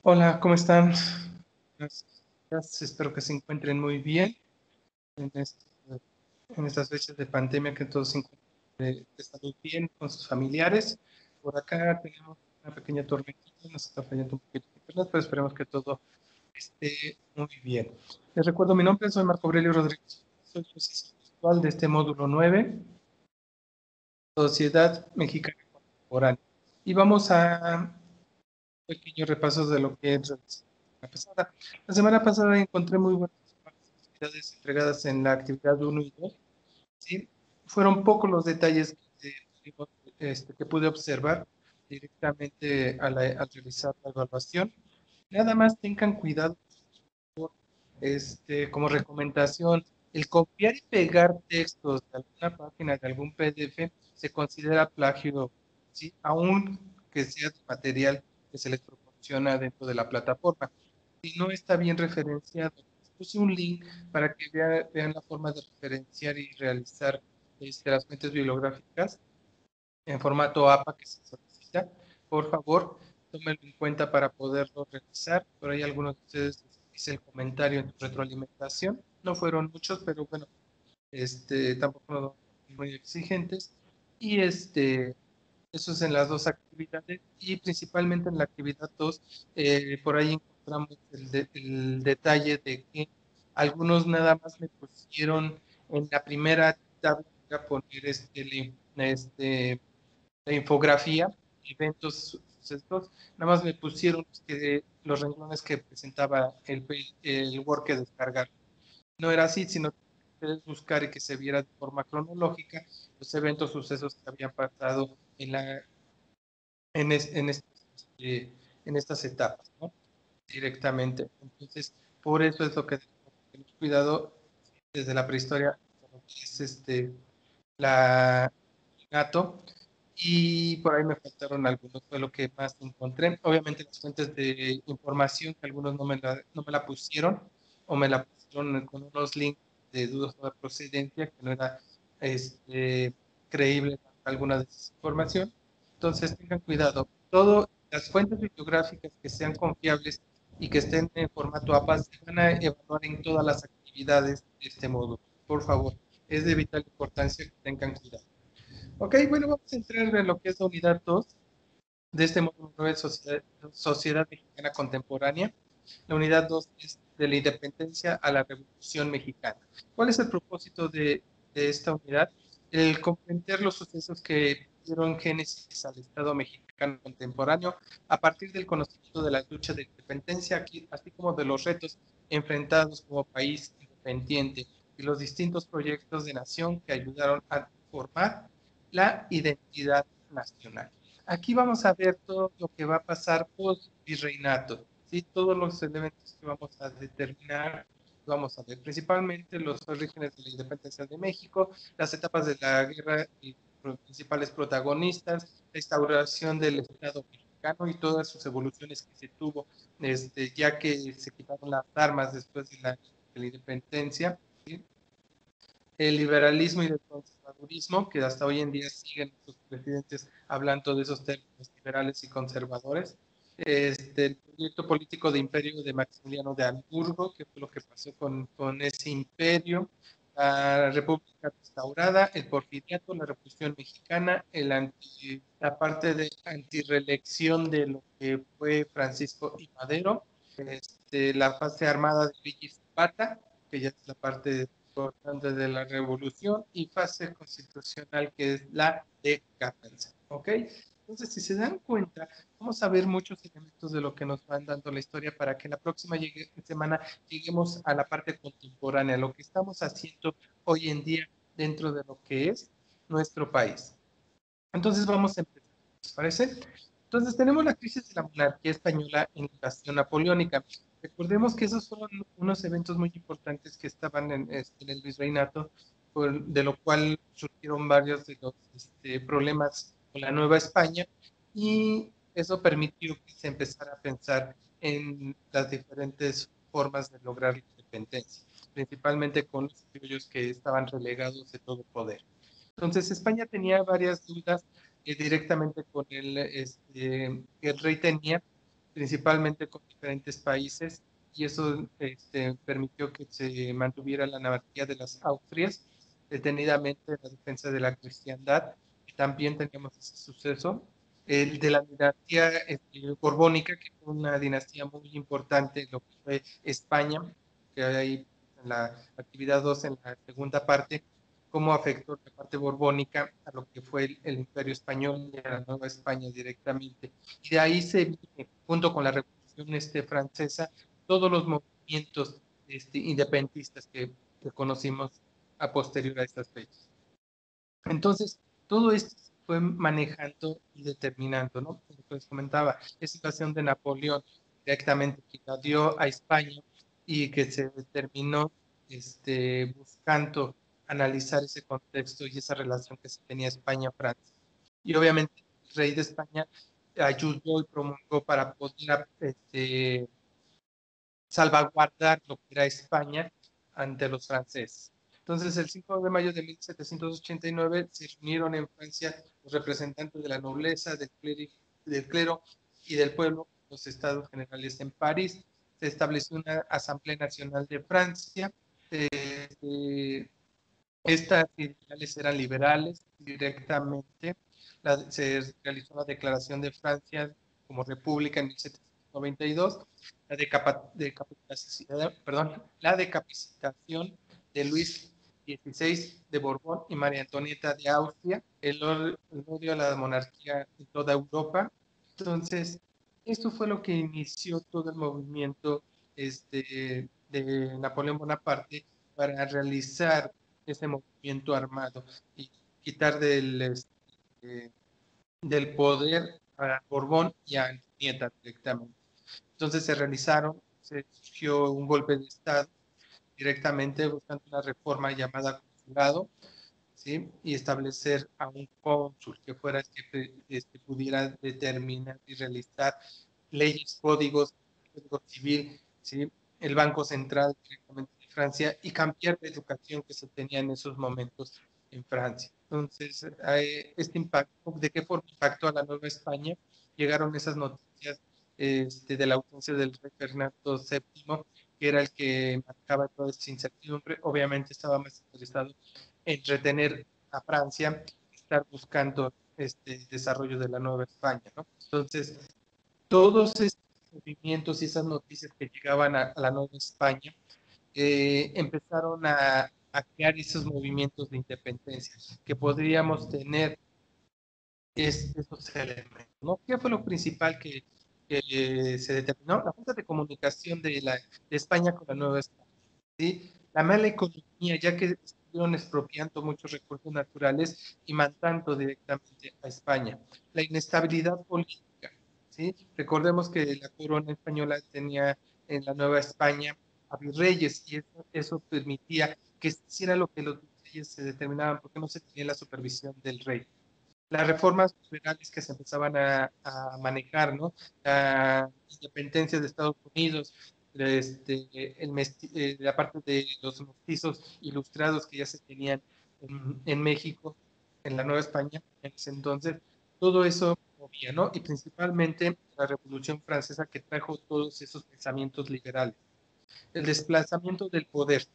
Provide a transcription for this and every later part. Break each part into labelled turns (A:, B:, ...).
A: Hola, ¿cómo están? Gracias, espero que se encuentren muy bien en, en estas fechas de pandemia, que todos se encuentren de salud bien con sus familiares. Por acá tenemos una pequeña tormentita, nos está fallando un poquito de internet, pero esperemos que todo esté muy bien. Les recuerdo mi nombre, soy Marco Aurelio Rodríguez, soy socio virtual de este módulo 9, Sociedad Mexicana Contemporánea. Y vamos a pequeños repasos de lo que he realizado la pasada. La semana pasada encontré muy buenas actividades entregadas en la actividad 1 y 2. ¿Sí? Fueron pocos los detalles que pude observar directamente al realizar la evaluación. Nada más tengan cuidado, como recomendación, el copiar y pegar textos de alguna página, de algún PDF, se considera plagio, ¿sí? Aún que sea de material que se les proporciona dentro de la plataforma. Si no está bien referenciado, les puse un link para que vean la forma de referenciar y realizar las fuentes bibliográficas en formato APA que se solicita. Por favor, tómenlo en cuenta para poderlo revisar. Por ahí algunos de ustedes les hice el comentario en retroalimentación. No fueron muchos, pero bueno, tampoco no muy exigentes. Y eso es en las dos actividades y principalmente en la actividad 2, por ahí encontramos el detalle de que algunos nada más me pusieron en la primera tabla a poner la infografía, eventos, sucesos, nada más me pusieron los renglones que presentaba el Word que descargar. No era así, sino que ustedes buscar y que se viera de forma cronológica los eventos, sucesos que habían pasado en, es- en, este, en estas etapas, ¿no? Directamente. Entonces, por eso es lo que tenemos que tener cuidado desde la prehistoria, es la gato, y por ahí me faltaron algunos, fue lo que más encontré. Obviamente las fuentes de información, que algunos no me la pusieron, o me la pusieron con unos links de dudas de procedencia, que no era creíble alguna de esa información. Entonces tengan cuidado. Las fuentes bibliográficas que sean confiables y que estén en formato APA se van a evaluar en todas las actividades de este módulo. Por favor, es de vital importancia que tengan cuidado. Ok, bueno, vamos a entrar en lo que es la unidad 2 de este módulo 9, Sociedad Mexicana Contemporánea. La unidad 2 es de la independencia a la Revolución Mexicana. ¿Cuál es el propósito de esta unidad? El comprender los sucesos que dieron génesis al Estado mexicano contemporáneo a partir del conocimiento de la lucha de independencia, así como de los retos enfrentados como país independiente y los distintos proyectos de nación que ayudaron a formar la identidad nacional. Aquí vamos a ver todo lo que va a pasar post virreinato, ¿sí? Todos los elementos que vamos a determinar, vamos a ver principalmente los orígenes de la independencia de México, las etapas de la guerra y principales protagonistas, la instauración del Estado mexicano y todas sus evoluciones que se tuvo, ya que se quitaron las armas después de la independencia, ¿sí? El liberalismo y el conservadurismo, que hasta hoy en día siguen sus presidentes hablando de esos términos liberales y conservadores. El proyecto político de imperio de Maximiliano de Habsburgo, que fue lo que pasó con ese imperio, la República restaurada, el porfiriato, la Revolución Mexicana, la parte de antireelección de lo que fue Francisco y Madero, la fase armada de Villa Zapata, que ya es la parte importante de la revolución, y fase constitucional, que es la decadencia. ¿Ok? Entonces, si se dan cuenta, vamos a ver muchos elementos de lo que nos van dando la historia para que la próxima semana lleguemos a la parte contemporánea, lo que estamos haciendo hoy en día dentro de lo que es nuestro país. Entonces, vamos a empezar, ¿les parece? Entonces, tenemos la crisis de la monarquía española en la invasión napoleónica. Recordemos que esos fueron unos eventos muy importantes que estaban en el virreinato, de lo cual surgieron varios de los problemas con la Nueva España, y eso permitió que se empezara a pensar en las diferentes formas de lograr la independencia, principalmente con los criollos que estaban relegados de todo poder. Entonces, España tenía varias dudas directamente con el rey tenía principalmente con diferentes países, y eso permitió que se mantuviera la monarquía de las Austrias, detenidamente en la defensa de la cristiandad, y también teníamos ese suceso, el de la dinastía borbónica, que fue una dinastía muy importante en lo que fue España, que hay en la actividad 2, en la segunda parte, cómo afectó la parte borbónica a lo que fue el Imperio Español y a la Nueva España directamente. Y de ahí se viene, junto con la Revolución Francesa, todos los movimientos independentistas que conocimos a posterior a estas fechas. Entonces, todo esto se fue manejando y determinando, ¿no? Como les comentaba, la situación de Napoleón directamente que la dio a España y que se determinó buscando analizar ese contexto y esa relación que se tenía España-Francia. Y obviamente el rey de España ayudó y promulgó para poder salvaguardar lo que era España ante los franceses. Entonces, el 5 de mayo de 1789 se reunieron en Francia los representantes de la nobleza, del clero y del pueblo, los estados generales en París. Se estableció una Asamblea Nacional de Francia. Estas ideales eran liberales directamente. Se realizó la Declaración de Francia como República en 1792, la decapitación de Luis XVI de Borbón y María Antonieta de Austria, el odio a la monarquía en toda Europa. Entonces, esto fue lo que inició todo el movimiento de Napoleón Bonaparte para realizar ese movimiento armado y quitar del poder a Borbón y a Antonieta directamente. Entonces se surgió un golpe de Estado directamente buscando una reforma llamada consulado, ¿sí? Y establecer a un cónsul que fuera el que pudiera determinar y realizar leyes, código civil, ¿sí? El Banco Central directamente de Francia y cambiar la educación que se tenía en esos momentos en Francia. Entonces, este impacto, ¿de qué forma impactó a la Nueva España? Llegaron esas noticias de la ausencia del rey Fernando VII, que era el que marcaba toda esta incertidumbre. Obviamente estaba más interesado en retener a Francia, estar buscando este desarrollo de la Nueva España, ¿no? Entonces, todos estos movimientos y esas noticias que llegaban a la Nueva España empezaron a crear esos movimientos de independencia que podríamos tener esos elementos, ¿no? ¿Qué fue lo principal que se determinó? La falta de comunicación de España con la Nueva España, ¿sí? La mala economía, ya que estuvieron expropiando muchos recursos naturales y mandando directamente a España. La inestabilidad política, ¿sí? Recordemos que la corona española tenía en la Nueva España a virreyes y eso permitía que se hiciera lo que los virreyes se determinaban porque no se tenía la supervisión del rey. Las reformas liberales que se empezaban manejar, ¿no? La independencia de Estados Unidos, la parte de los mestizos ilustrados que ya se tenían en México, en la Nueva España, en ese entonces, todo eso movía, ¿no? Y principalmente la Revolución Francesa que trajo todos esos pensamientos liberales. El desplazamiento del poder,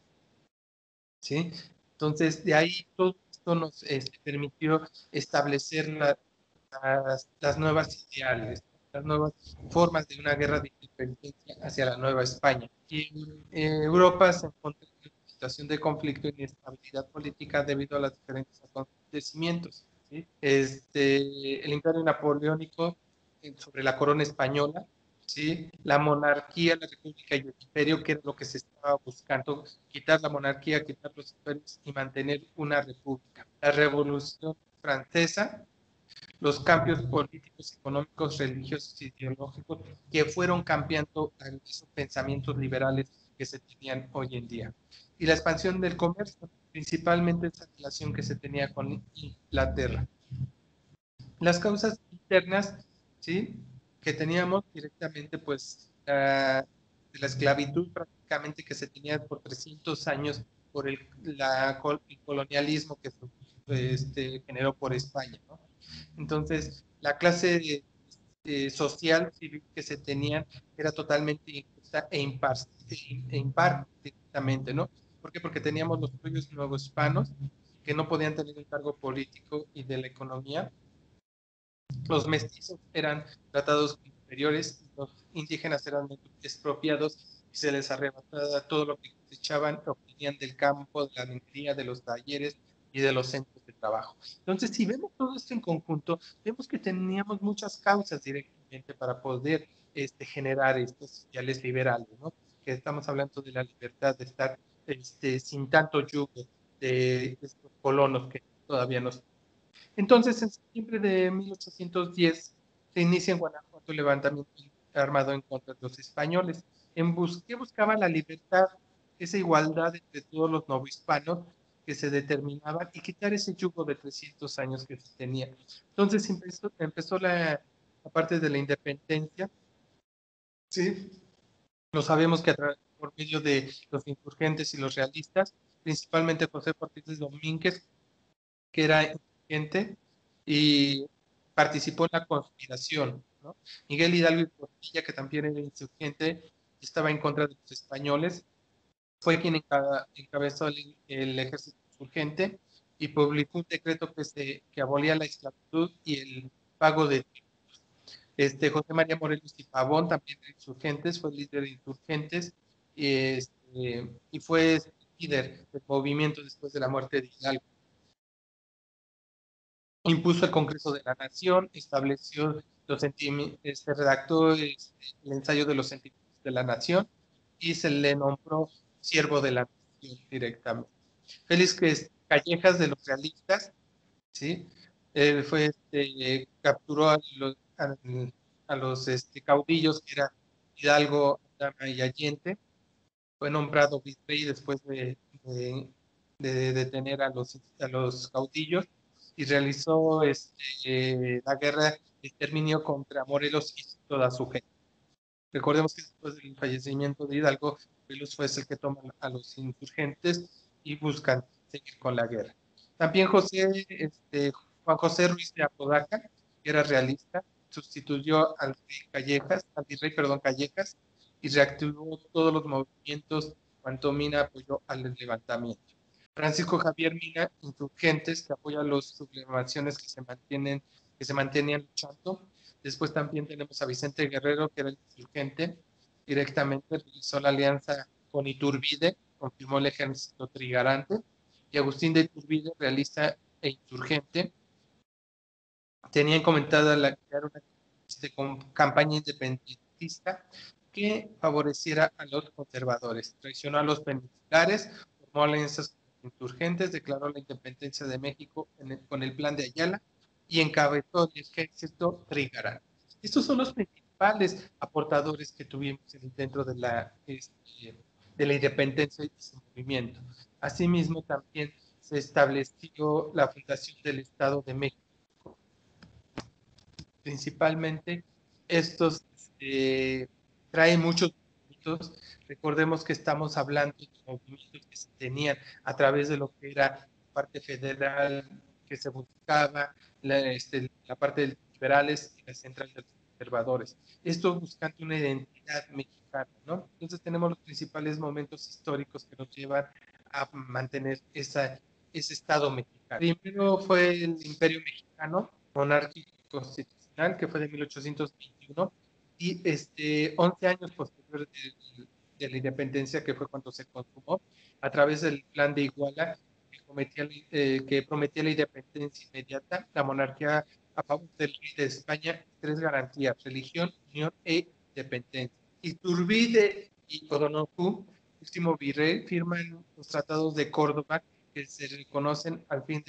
A: ¿sí? Entonces, de ahí todo esto nos permitió establecer las nuevas ideales, las nuevas formas de una guerra de independencia hacia la Nueva España. Y Europa se encontró en una situación de conflicto e inestabilidad política debido a los diferentes acontecimientos, ¿sí? El imperio napoleónico sobre la corona española, ¿sí? La monarquía, la república y el imperio, que era lo que se estaba buscando, quitar la monarquía, quitar los imperios y mantener una república. La revolución francesa, los cambios políticos, económicos, religiosos y ideológicos que fueron cambiando a esos pensamientos liberales que se tenían hoy en día. Y la expansión del comercio, principalmente esa relación que se tenía con Inglaterra. Las causas internas, ¿sí? Que teníamos directamente, pues, de la esclavitud prácticamente que se tenía por 300 años por el colonialismo que se generó por España, ¿no? Entonces, la clase social civil que se tenían era totalmente injusta e impar directamente, ¿no? ¿Por qué? Porque teníamos los pueblos nuevos hispanos que no podían tener un cargo político y de la economía. Los mestizos eran tratados como inferiores, los indígenas eran expropiados y se les arrebataba todo lo que cosechaban, obtenían del campo, de la minería, de los talleres y de los centros de trabajo. Entonces, si vemos todo esto en conjunto, vemos que teníamos muchas causas directamente para poder generar estos sociales liberales, ¿no? Que estamos hablando de la libertad de estar sin tanto yugo de estos colonos que todavía nos. Entonces, en septiembre de 1810 se inicia en Guanajuato el levantamiento armado en contra de los españoles, que buscaba la libertad, esa igualdad entre todos los novohispanos que se determinaban y quitar ese yugo de 300 años que se tenía. Entonces empezó la parte de la independencia, ¿sí? Lo sabemos que por medio de los insurgentes y los realistas, principalmente José Ortiz Domínguez, que era insurgente y participó en la conspiración, ¿no? Miguel Hidalgo y Portilla, que también era insurgente, estaba en contra de los españoles, fue quien encabezó el ejército insurgente y publicó un decreto que abolía la esclavitud y el pago de José María Morelos y Pavón, también de insurgentes, fue líder de insurgentes y fue líder del movimiento después de la muerte de Hidalgo. Impuso el Congreso de la Nación, estableció redactó el ensayo de los sentimientos de la Nación y se le nombró siervo de la Nación directamente. Félix Callejas de los realistas, ¿sí? Él capturó a los caudillos que eran Hidalgo, Aldama y Allende. Fue nombrado virrey después de detener a los caudillos y realizó la guerra de exterminio contra Morelos y toda su gente. Recordemos que después del fallecimiento de Hidalgo, Morelos fue el que toma a los insurgentes y buscan seguir con la guerra. También Juan José Ruiz de Apodaca, que era realista, sustituyó al virrey, perdón, Callejas, y reactivó todos los movimientos cuanto Mina apoyó al levantamiento. Francisco Javier Mina, insurgentes, que apoya las sublevaciones que se mantenían luchando. Después también tenemos a Vicente Guerrero, que era el insurgente, directamente realizó la alianza con Iturbide, confirmó el ejército trigarante, y Agustín de Iturbide, realista e insurgente, tenían comentada crear una campaña independentista que favoreciera a los conservadores. Traicionó a los peninsulares, formó alianzas con los insurgentes, declaró la independencia de México con el plan de Ayala y encabezó el ejército trigarante. Estos son los principales aportadores que tuvimos dentro de la independencia y de su movimiento. Asimismo, también se estableció la fundación del Estado de México. Principalmente estos traen muchos movimientos. Recordemos que estamos hablando de movimientos que se tenían a través de lo que era la parte federal que se buscaba, la parte de los liberales y la central de los conservadores. Esto buscando una identidad mexicana, ¿no? Entonces tenemos los principales momentos históricos que nos llevan a mantener ese Estado mexicano. Primero fue el Imperio Mexicano, monárquico constitucional, que fue de 1821, y 11 años posterior de la independencia, que fue cuando se consumó, a través del plan de Iguala, que prometía la independencia inmediata, la monarquía a favor del rey de España, tres garantías: religión, unión e independencia. Iturbide y O'Donoghue, último virrey, firman los tratados de Córdoba, que se reconocen al fin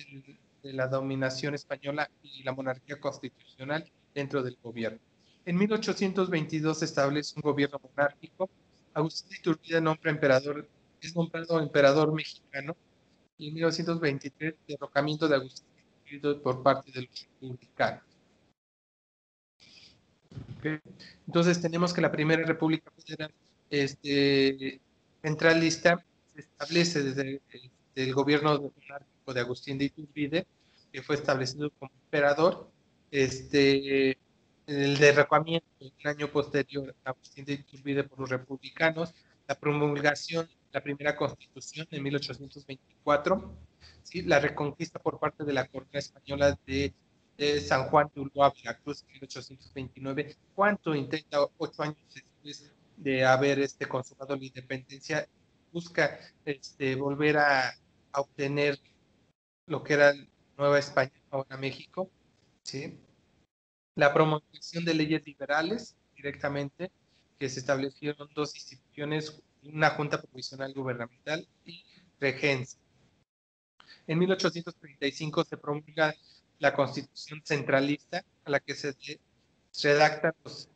A: de la dominación española y la monarquía constitucional dentro del gobierno. En 1822 se establece un gobierno monárquico. Agustín de Iturbide es nombrado emperador mexicano, y en 1923 derrocamiento de Agustín de Iturbide por parte de los republicanos. ¿Okay? Entonces tenemos que la primera república federal centralista se establece desde el gobierno monárquico de Agustín de Iturbide, que fue establecido como emperador, el derrocamiento un año posterior a Agustín de Iturbide por los republicanos, la promulgación de la primera constitución en 1824, ¿sí? La reconquista por parte de la corona española de San Juan de Ulloa, Veracruz, en 1829, cuánto intenta 8 años después de haber consumado la independencia, busca volver a obtener lo que era Nueva España, ahora México, ¿sí? La promulgación de leyes liberales directamente, que se establecieron dos instituciones, una junta provisional gubernamental y regencia. En 1835 se promulga la Constitución centralista, a la que se redactan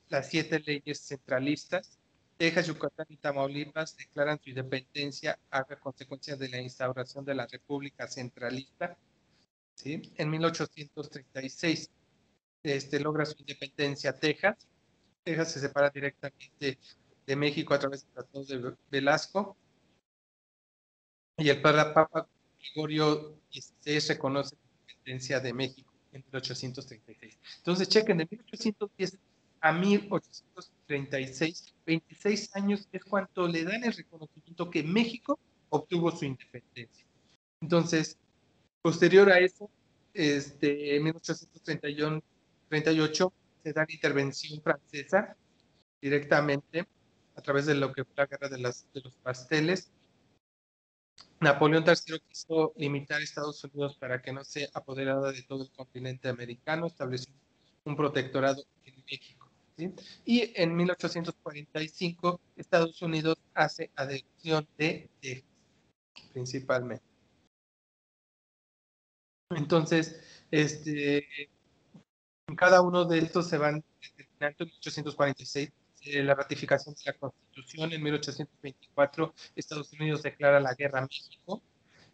A: las 7 leyes centralistas. Texas, Yucatán y Tamaulipas declaran su independencia a consecuencia de la instauración de la República Centralista. ¿Sí? En 1836 logra su independencia Texas. Texas se separa directamente de México a través del Tratado de Velasco, y el Papa Gregorio XVI reconoce la independencia de México en 1836. Entonces, chequen, de 1810 a 1836, 26 años es cuanto le dan el reconocimiento que México obtuvo su independencia. Entonces, posterior a eso, en 1838 se da la intervención francesa directamente a través de lo que fue la guerra de los pasteles. Napoleón III quiso limitar a Estados Unidos para que no se apoderara de todo el continente americano, estableció un protectorado en México, ¿sí? Y en 1845 Estados Unidos hace adhesión de Texas, principalmente. Entonces, cada uno de estos se van determinando. En 1846 la ratificación de la Constitución. En 1824 Estados Unidos declara la guerra a México.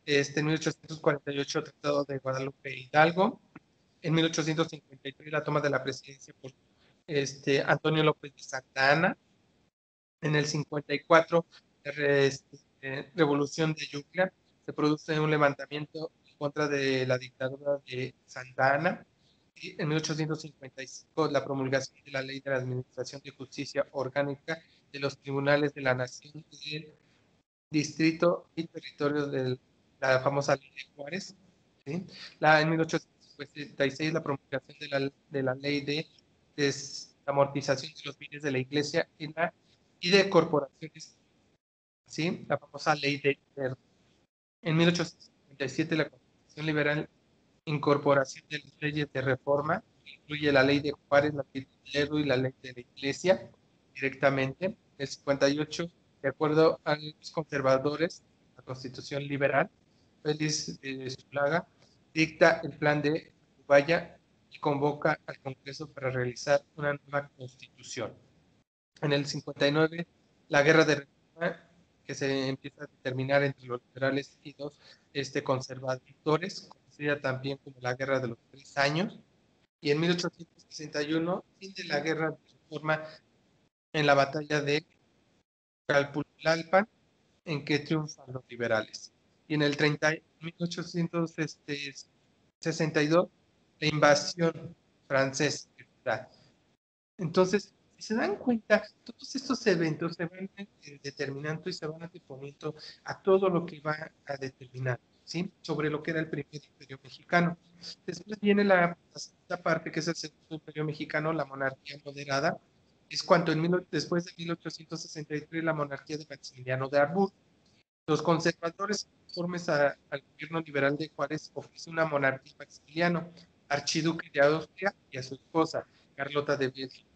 A: En 1848 Tratado de Guadalupe Hidalgo. En 1853 la toma de la presidencia por Antonio López de Santa Anna. En el 54 Revolución de Ayutla, se produce un levantamiento en contra de la dictadura de Santa Anna. Y en 1855 la promulgación de la Ley de la Administración de Justicia Orgánica de los Tribunales de la Nación del Distrito y Territorio de la famosa Ley de Juárez. ¿Sí? En 1856 la promulgación de la Ley de Desamortización de los Bienes de la Iglesia y de Corporaciones, ¿sí? La famosa Ley de Lerdo. En 1857 la Constitución Liberal, incorporación de las leyes de reforma, incluye la Ley de Juárez, la Ley de Lerdo y la Ley de la Iglesia directamente. En el 58, de acuerdo a los conservadores, la Constitución Liberal, Félix Zulaga dicta el plan de Tacubaya y convoca al Congreso para realizar una nueva constitución. En el 59, la guerra de reforma, que se empieza a determinar entre los liberales y los conservadores, conocida también como la guerra de los 3 años. Y en 1861, fin de la guerra de reforma en la batalla de Calpulalpan, en que triunfan los liberales. Y en el 1862, la invasión francesa. Entonces, si se dan cuenta, todos estos eventos se van determinando y se van anteponiendo a todo lo que va a determinar, ¿sí? Sobre lo que era el primer imperio mexicano. Después viene la segunda parte, que es el segundo imperio mexicano, la monarquía moderada. Es cuando después de 1863 la monarquía de Maximiliano de Habsburgo. Los conservadores conformes al gobierno liberal de Juárez ofrecen una monarquía Maximiliano, archiduque de Austria, y a su esposa, Carlota de Bélgica.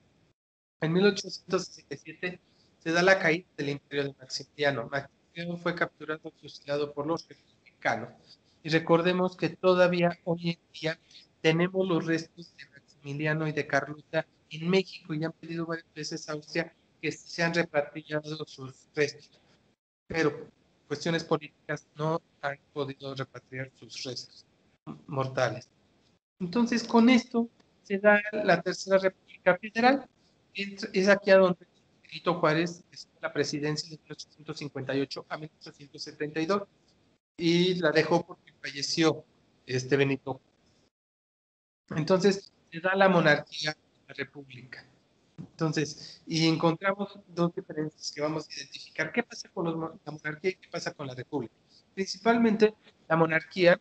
A: En 1867 se da la caída del imperio de Maximiliano. Maximiliano fue capturado y fusilado por los republicanos. Y recordemos que todavía hoy en día tenemos los restos de Maximiliano y de Carlota en México, y han pedido varias veces a Austria que sean repatriados sus restos. Pero cuestiones políticas no han podido repatriar sus restos mortales. Entonces, con esto se da la Tercera República Federal. Es aquí a donde Benito Juárez es la presidencia de 1858 a 1872, y la dejó porque falleció Benito. Entonces, se da la monarquía la república. Entonces, y encontramos dos diferencias que vamos a identificar. ¿Qué pasa con la monarquía y qué pasa con la república? Principalmente, la monarquía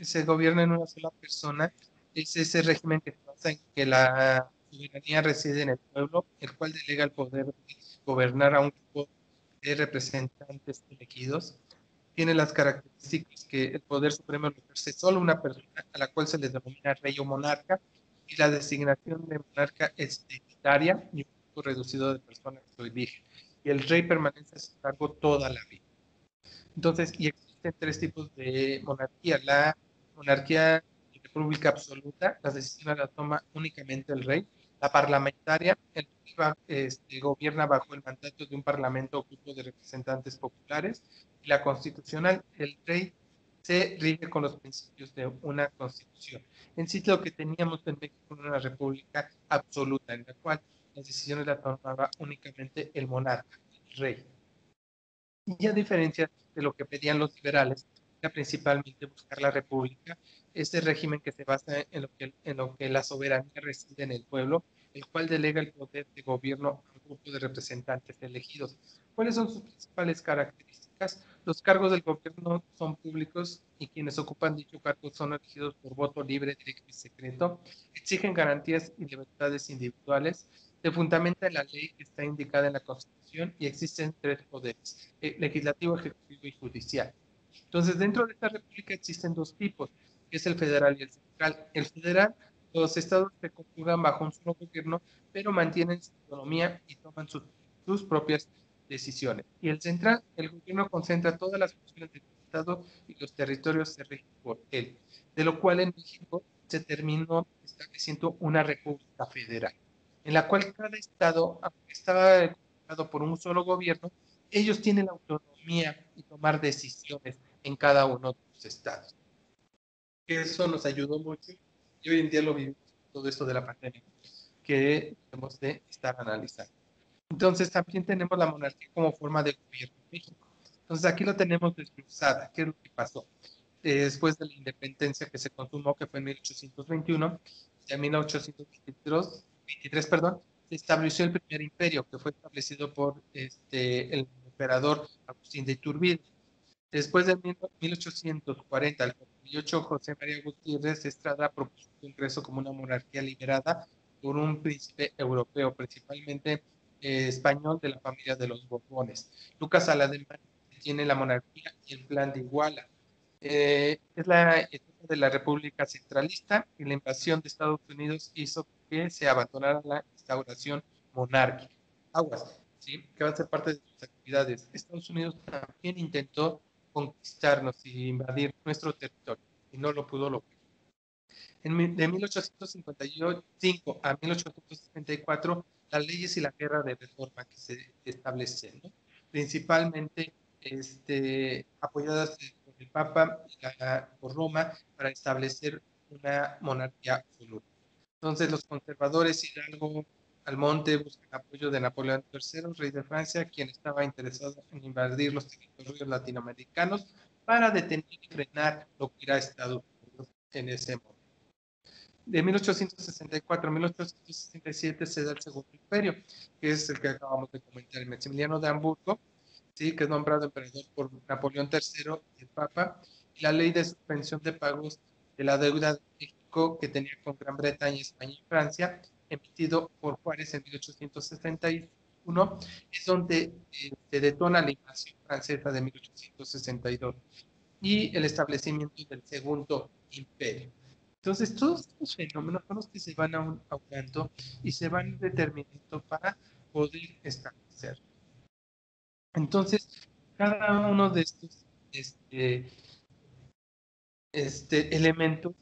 A: se gobierna en una sola persona. Es ese régimen que se basa en que la soberanía reside en el pueblo, el cual delega el poder de gobernar a un grupo de representantes elegidos. Tiene las características que el poder supremo lo ejerce solo una persona, a la cual se le denomina rey o monarca, y la designación de monarca es hereditaria y un grupo reducido de personas que lo eligen. Y el rey permanece a su cargo toda la vida. Entonces, y existen tres tipos de monarquía. La monarquía y república absoluta, las decisiones las toma únicamente el rey. La parlamentaria, el rey gobierna bajo el mandato de un parlamento o grupo de representantes populares. Y la constitucional, el rey se rige con los principios de una constitución. En sí, lo que teníamos en México era una república absoluta, en la cual las decisiones las tomaba únicamente el monarca, el rey. Y a diferencia de lo que pedían los liberales, era principalmente buscar la república, este régimen que se basa en lo que la soberanía reside en el pueblo, el cual delega el poder de gobierno a un grupo de representantes elegidos. ¿Cuáles son sus principales características? Los cargos del gobierno son públicos y quienes ocupan dicho cargo son elegidos por voto libre, directo y secreto. Exigen garantías y libertades individuales. Se fundamenta en la ley que está indicada en la Constitución y existen tres poderes: legislativo, ejecutivo y judicial. Entonces, dentro de esta república existen dos tipos, que es el federal y el central. El federal, los estados se conjugan bajo un solo gobierno, pero mantienen su autonomía y toman sus propias decisiones. Y el central, el gobierno concentra todas las funciones del estado y los territorios se rigen por él, de lo cual en México se terminó estableciendo una república federal, en la cual cada estado, aunque estaba gobernado por un solo gobierno, ellos tienen la autonomía y tomar decisiones en cada uno de los estados. Eso nos ayudó mucho y hoy en día lo vivimos todo esto de la pandemia que debemos de estar analizando. Entonces también tenemos la monarquía como forma de gobierno en México. Entonces aquí lo tenemos desglosada. ¿Qué es lo que pasó? Después de la independencia que se consumó, que fue en 1821, y en 1823, perdón, se estableció el primer imperio, que fue establecido por el emperador Agustín de Iturbide. Después de 1840, el 48, José María Gutiérrez Estrada propuso un Congreso como una monarquía liberada por un príncipe europeo, principalmente español, de la familia de los Borbones. Lucas Alademán tiene la monarquía y el plan de Iguala. Es la etapa de la República Centralista, y la invasión de Estados Unidos hizo que se abandonara la instauración monárquica. Aguas, ¿sí? Que va a ser parte de sus actividades. Estados Unidos también intentó conquistarnos y invadir nuestro territorio y no lo pudo lograr. De 1855 a 1864, las leyes y la guerra de reforma que se establecen, ¿no? Principalmente apoyadas por el Papa y por Roma para establecer una monarquía absoluta. Entonces los conservadores Hidalgo Almonte buscan apoyo de Napoleón III, rey de Francia, quien estaba interesado en invadir los territorios latinoamericanos para detener y frenar lo que era Estados Unidos en ese momento. De 1864 a 1867 se da el Segundo Imperio, que es el que acabamos de comentar, Maximiliano de Hamburgo, ¿sí? Que es nombrado emperador por Napoleón III y el Papa, y la ley de suspensión de pagos de la deuda de México que tenía con Gran Bretaña, España y Francia, emitido por Juárez en 1861, es donde se detona la invasión francesa de 1862 y el establecimiento del Segundo Imperio. Entonces, todos estos fenómenos son los que se van aumentando y se van determinando para poder establecer. Entonces, cada uno de estos elementos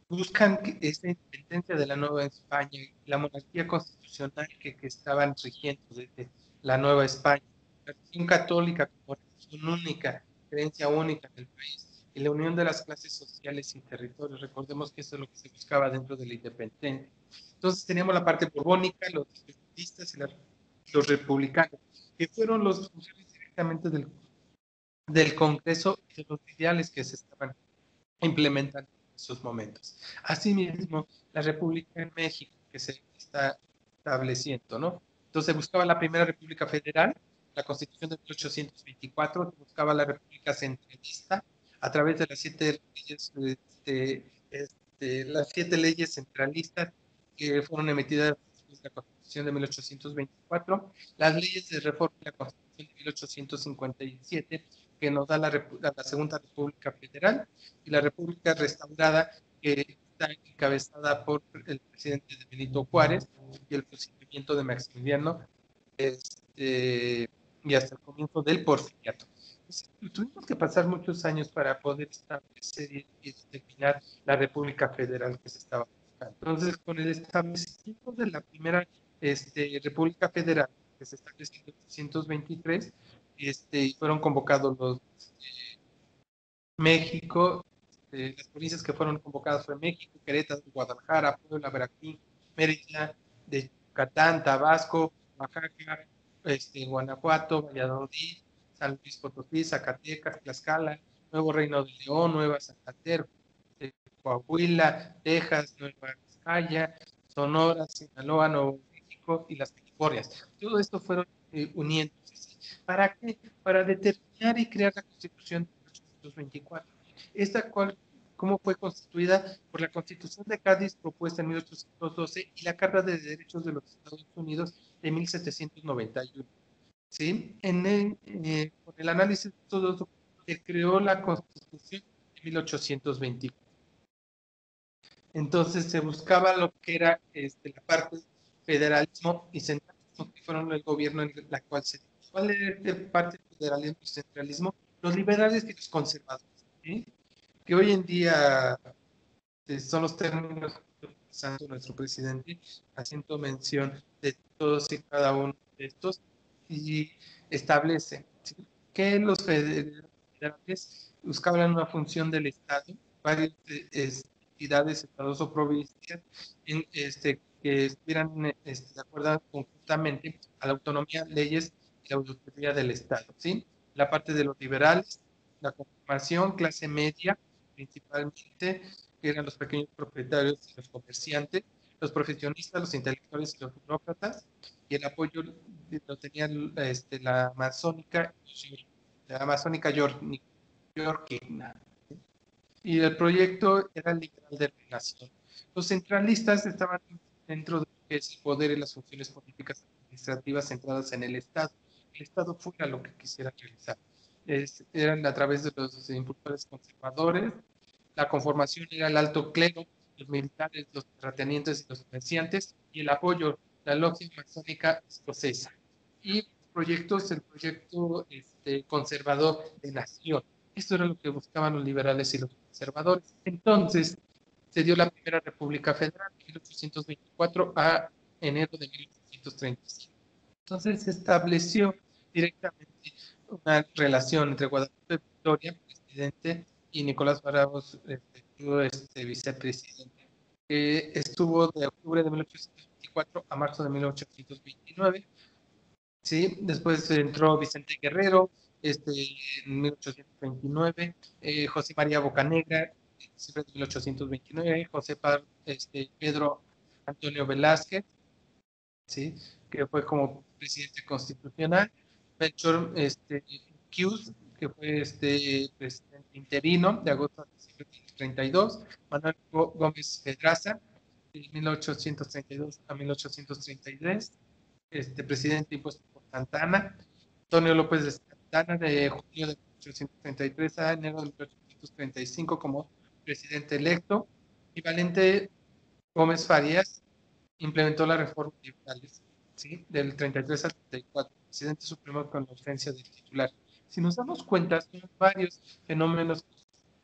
A: buscan esta independencia de la Nueva España, la monarquía constitucional que estaban rigiendo desde la Nueva España, la religión católica como religión única, creencia única en el país, y la unión de las clases sociales y territorios. Recordemos que eso es lo que se buscaba dentro de la independencia. Entonces teníamos la parte borbónica, los independentistas y los republicanos, que fueron los funcionarios directamente del Congreso y de los ideales que se estaban implementando en esos momentos. Asimismo, la República en México, que se está estableciendo, ¿no? Entonces buscaba la primera república federal, la Constitución de 1824, buscaba la república centralista a través de las 7 leyes, las 7 leyes centralistas que fueron emitidas en la Constitución de 1824, las leyes de reforma de la Constitución de 1857, que nos da la Segunda República Federal, y la República Restaurada, que está encabezada por el presidente de Benito Juárez y el fusilamiento de Maximiliano, y hasta el comienzo del porfiriato. Entonces, tuvimos que pasar muchos años para poder establecer y determinar la República Federal que se estaba buscando. Entonces, con el establecimiento de la primera República Federal, que se estableció en 1823, fueron convocados los México, las provincias que fueron convocadas fue México, Querétaro, Guadalajara, Puebla, Veracruz, Mérida, de Yucatán, Tabasco, Oaxaca, Guanajuato, Valladolid, San Luis Potosí, Zacatecas, Tlaxcala, Nuevo Reino de León, Nueva Santander, Coahuila, Texas, Nueva Vizcaya, Sonora, Sinaloa, Nuevo México y las Californias. Todo esto fueron uniéndose. ¿Para qué? Para determinar y crear la Constitución de 1824. Esta cual, ¿cómo fue constituida? Por la Constitución de Cádiz, propuesta en 1812, y la Carta de Derechos de los Estados Unidos de 1791. ¿Sí? Con el análisis de todos los se creó la Constitución de 1824. Entonces se buscaba lo que era la parte federalismo y centralismo, que fueron el gobierno en la cual se... ¿Cuál era la parte federalismo y centralismo? Los liberales y los conservadores, ¿sí? Que hoy en día son los términos que está usando nuestro presidente, haciendo mención de todos y cada uno de estos, y establece, ¿sí?, que los federales buscaban una función del Estado, varias entidades, estados o provincias, que estuvieran de acuerdo conjuntamente a la autonomía, leyes y la auditoría del Estado, ¿sí? La parte de los liberales, la conformación, clase media, principalmente, que eran los pequeños propietarios y los comerciantes, los profesionistas, los intelectuales y los burócratas, y el apoyo lo tenía la masónica yorkina. Y el proyecto era liberal de relación. Los centralistas estaban dentro de lo que es el poder y las funciones políticas administrativas centradas en el Estado. El Estado fuera lo que quisiera realizar. Eran a través de los impulsores conservadores. La conformación era el alto clero, los militares, los terratenientes y los comerciantes, y el apoyo, la logia masónica escocesa. Y el proyecto conservador de nación. Esto era lo que buscaban los liberales y los conservadores. Entonces, se dio la primera República Federal de 1824 a enero de 1835. Entonces, se estableció directamente una relación entre Guadalupe Victoria, presidente, y Nicolás Barabos, vicepresidente, que estuvo de octubre de 1824 a marzo de 1829. ¿Sí? Después entró Vicente Guerrero, en 1829, José María Bocanegra, en 1829, Pedro Antonio Velázquez, ¿sí?, que fue como presidente constitucional, Melchor Quius, que fue presidente interino de agosto a diciembre de 1932, Manuel Gómez Pedraza, de 1832 a 1833, presidente impuesto por Santana, Antonio López de Santana, de junio de 1833 a enero de 1835 como presidente electo, y Valente Gómez Farías implementó las reformas liberales, ¿sí?, del 33 al 34, presidente supremo con la ausencia del titular. Si nos damos cuenta, son varios fenómenos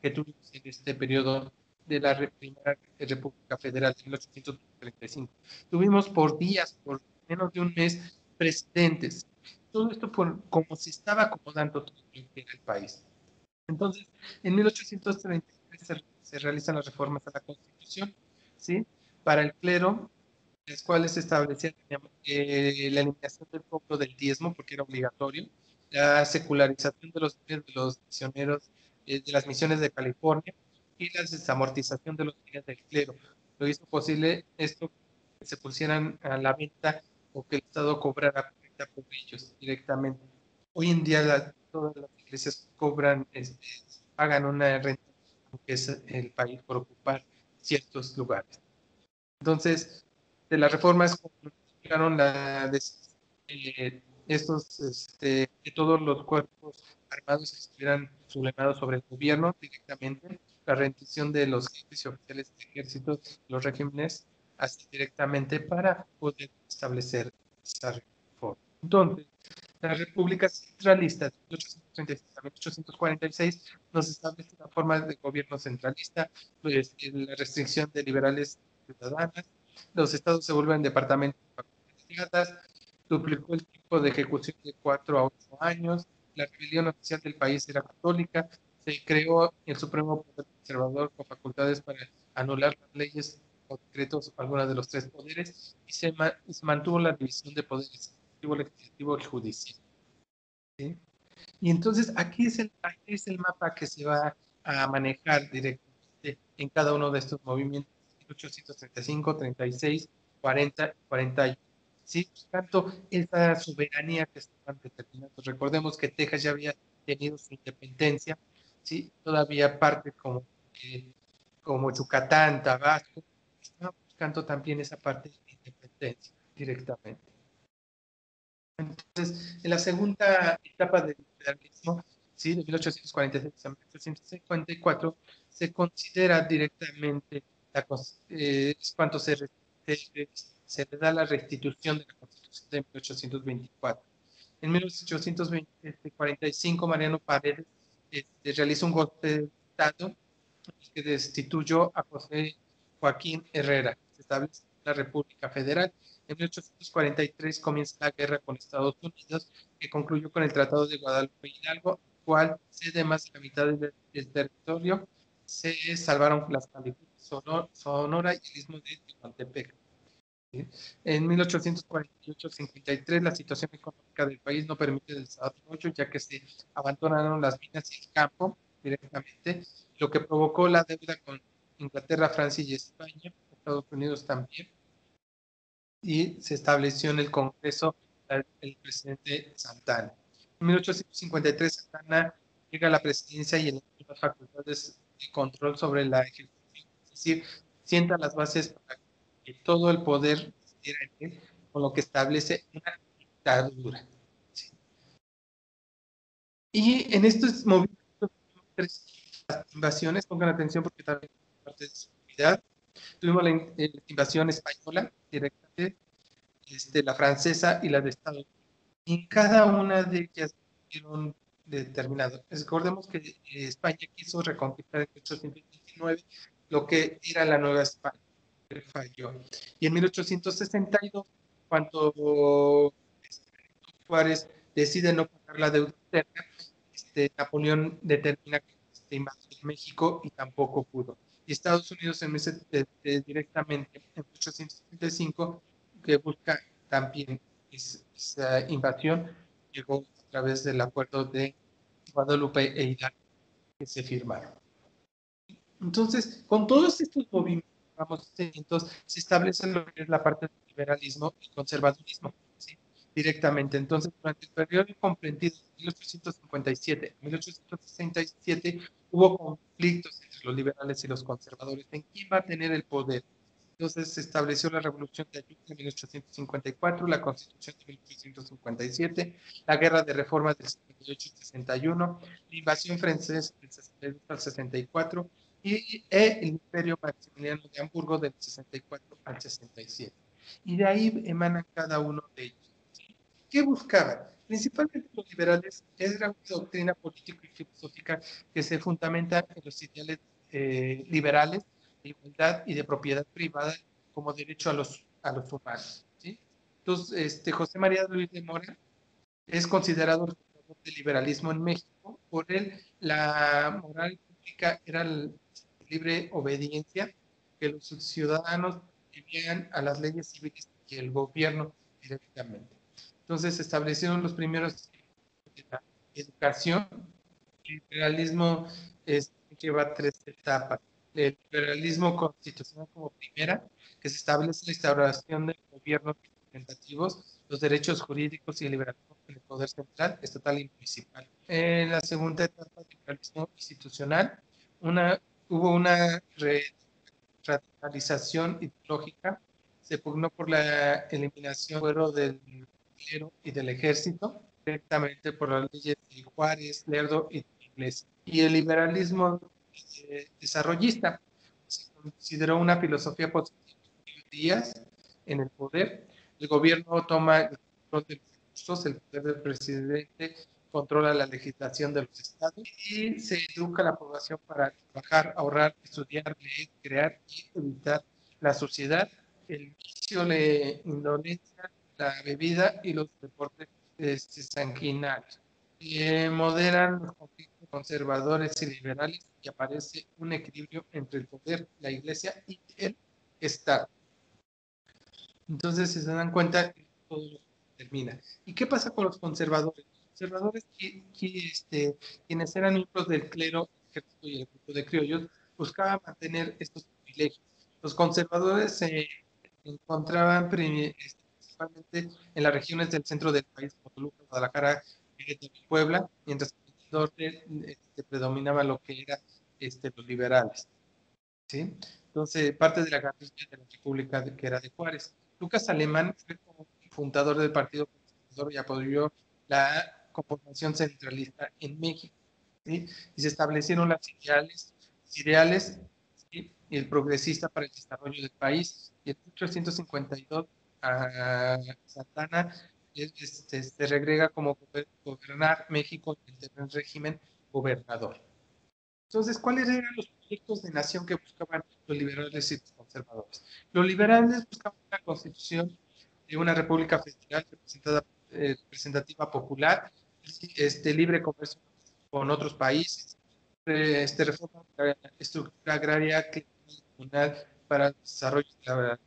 A: que tuvimos en este periodo de la primera República Federal de 1835. Tuvimos por días, por menos de un mes, presidentes. Todo esto por cómo se estaba acomodando todo el país. Entonces, en 1833 se realizan las reformas a la Constitución, ¿sí?, para el clero, las cuales se establecían la eliminación del cobro del diezmo, porque era obligatorio, la secularización de los misioneros, de las misiones de California, y la desamortización de los bienes del clero. Lo hizo posible esto que se pusieran a la venta o que el Estado cobrara renta por ellos directamente. Hoy en día todas las iglesias cobran, pagan una renta, que es el país por ocupar ciertos lugares. Entonces, de las reformas complicaron que todos los cuerpos armados estuvieran sublevados sobre el gobierno directamente, la rendición de los jefes y oficiales de ejército, los regímenes, así directamente para poder establecer esa reforma. Entonces, la República Centralista de 1836 a 1846 nos establece una forma de gobierno centralista, pues, la restricción de liberales ciudadanas, los estados se vuelven departamentos de duplicó el tiempo de ejecución de 4 a 8 años, la rebelión oficial del país era católica, se creó el Supremo Poder Conservador con facultades para anular las leyes o decretos, algunos de los tres poderes, y se mantuvo la división de poderes, el legislativo y judicial. ¿Sí? Y entonces aquí es el mapa que se va a manejar directamente en cada uno de estos movimientos: 1835, 36, 40, 41. ¿Sí? Tanto esa soberanía que estaban determinando. Recordemos que Texas ya había tenido su independencia, ¿sí? Todavía parte como Yucatán, Tabasco, estaban buscando también esa parte de independencia directamente. Entonces, en la segunda etapa del liberalismo, ¿sí? De 1846 a 1854, se considera directamente es cuando se le da la restitución de la Constitución de 1824. En 1845, Mariano Paredes realiza un golpe de Estado que destituyó a José Joaquín Herrera. Se establece la República Federal. En 1843 comienza la guerra con Estados Unidos, que concluyó con el Tratado de Guadalupe Hidalgo, cual cede más de la mitad del territorio. Se salvaron las Californias, Sonora y el istmo de Tehuantepec. ¿Sí? En 1848-53 la situación económica del país no permite el desarrollo, ya que se abandonaron las minas y el campo directamente, lo que provocó la deuda con Inglaterra, Francia y España, Estados Unidos también, y se estableció en el Congreso el presidente Santana. En 1853 Santana llega a la presidencia y elige las facultades de control sobre la ejecución, es decir, sienta las bases para que todo el poder estuviera en él, con lo que establece una dictadura. ¿Sí? Y en estos movimientos, tres invasiones, pongan atención porque también es parte de seguridad. Tuvimos la invasión española directamente, la francesa y la de Estados Unidos. Y en cada una de ellas fueron determinados. Recordemos que España quiso reconquistar en 1829 lo que era la Nueva España, que falló. Y en 1862, cuando Juárez decide no pagar la deuda externa, Napoleón determina que invadió México y tampoco pudo. Y Estados Unidos directamente en 1875, que busca también esa invasión, llegó a través del acuerdo de Guadalupe e Hidalgo que se firmaron. Entonces, con todos estos movimientos, se establece lo que es la parte del liberalismo y conservadurismo, ¿sí? Directamente. Entonces, durante el periodo comprendido de 1857 a 1867, hubo conflictos entre los liberales y los conservadores en quién va a tener el poder. Entonces se estableció la Revolución de Ayutla en 1854, la Constitución de 1857, la Guerra de Reformas del 58 y 61, la invasión francesa del 62 al 64 y el Imperio Maximiliano de Hamburgo del 64 al 67. Y de ahí emanan cada uno de ellos. ¿Sí? ¿Qué buscaban? Principalmente los liberales, era una doctrina política y filosófica que se fundamenta en los ideales liberales de igualdad y de propiedad privada como derecho a los humanos. ¿Sí? Entonces, José María Luis de Mora es considerado el fundador del liberalismo en México. Por él, la moral pública era la libre obediencia, que los ciudadanos debían a las leyes civiles y el gobierno directamente. Entonces, se establecieron los primeros de la educación. El liberalismo lleva tres etapas. el liberalismo constitucional como primera, que se establece la instauración de gobiernos representativos, los derechos jurídicos y el liberalismo en el poder central, estatal y municipal. En la segunda etapa del liberalismo institucional, hubo una radicalización ideológica, se pugnó por la eliminación del clero y del ejército, directamente por las leyes de Juárez, Lerdo y de Iglesia. Y el liberalismo desarrollista se consideró una filosofía positiva de días en el poder. El gobierno toma el control de los recursos, el poder del presidente controla la legislación de los estados y se educa a la población para trabajar, ahorrar, estudiar, leer, crear y evitar la sociedad, el vicio, la indolencia, la bebida y los deportes sanguinarios. Moderan los conflictos conservadores y liberales y aparece un equilibrio entre el poder, la iglesia y el Estado. Entonces, si se dan cuenta, todo termina. ¿Y qué pasa con los conservadores? Los conservadores, quienes eran miembros del clero, ejército y el grupo de criollos, buscaban mantener estos privilegios. Los conservadores se encontraban principalmente en las regiones del centro del país, como Toluca, Guadalajara, Puebla, mientras que en el norte predominaba lo que era los liberales. ¿Sí? Entonces, parte de la guerrilla de la República que era de Juárez. Lucas Alemán fue como fundador del Partido Conservador y apoyó la conformación centralista en México. ¿Sí? Y se establecieron las ideales ¿sí? Y el progresista para el desarrollo del país. Y en 1852 a Santana se regrega como gobernar México en el régimen gobernador. Entonces, ¿cuáles eran los proyectos de nación que buscaban los liberales y los conservadores? Los liberales buscaban una constitución de una república federal representativa popular, libre comercio con otros países, reforma de la estructura agraria comunal para el desarrollo de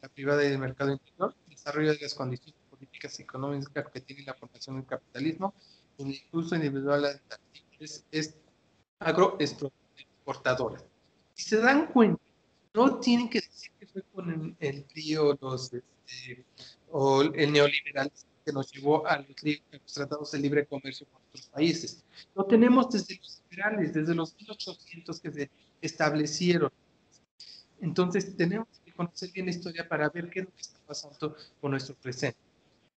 A: la privada y del mercado interior, el desarrollo de las condiciones políticas y económicas que tiene la formación del capitalismo, el uso individual de las actividades agroexportadoras. Si se dan cuenta, no tienen que decir que fue con el PRI o el neoliberalismo que nos llevó a los tratados de libre comercio con otros países. Lo tenemos desde los liberales, desde los 1800 que se establecieron. Entonces, tenemos que conocer bien la historia para ver qué es lo que está pasando con nuestro presente.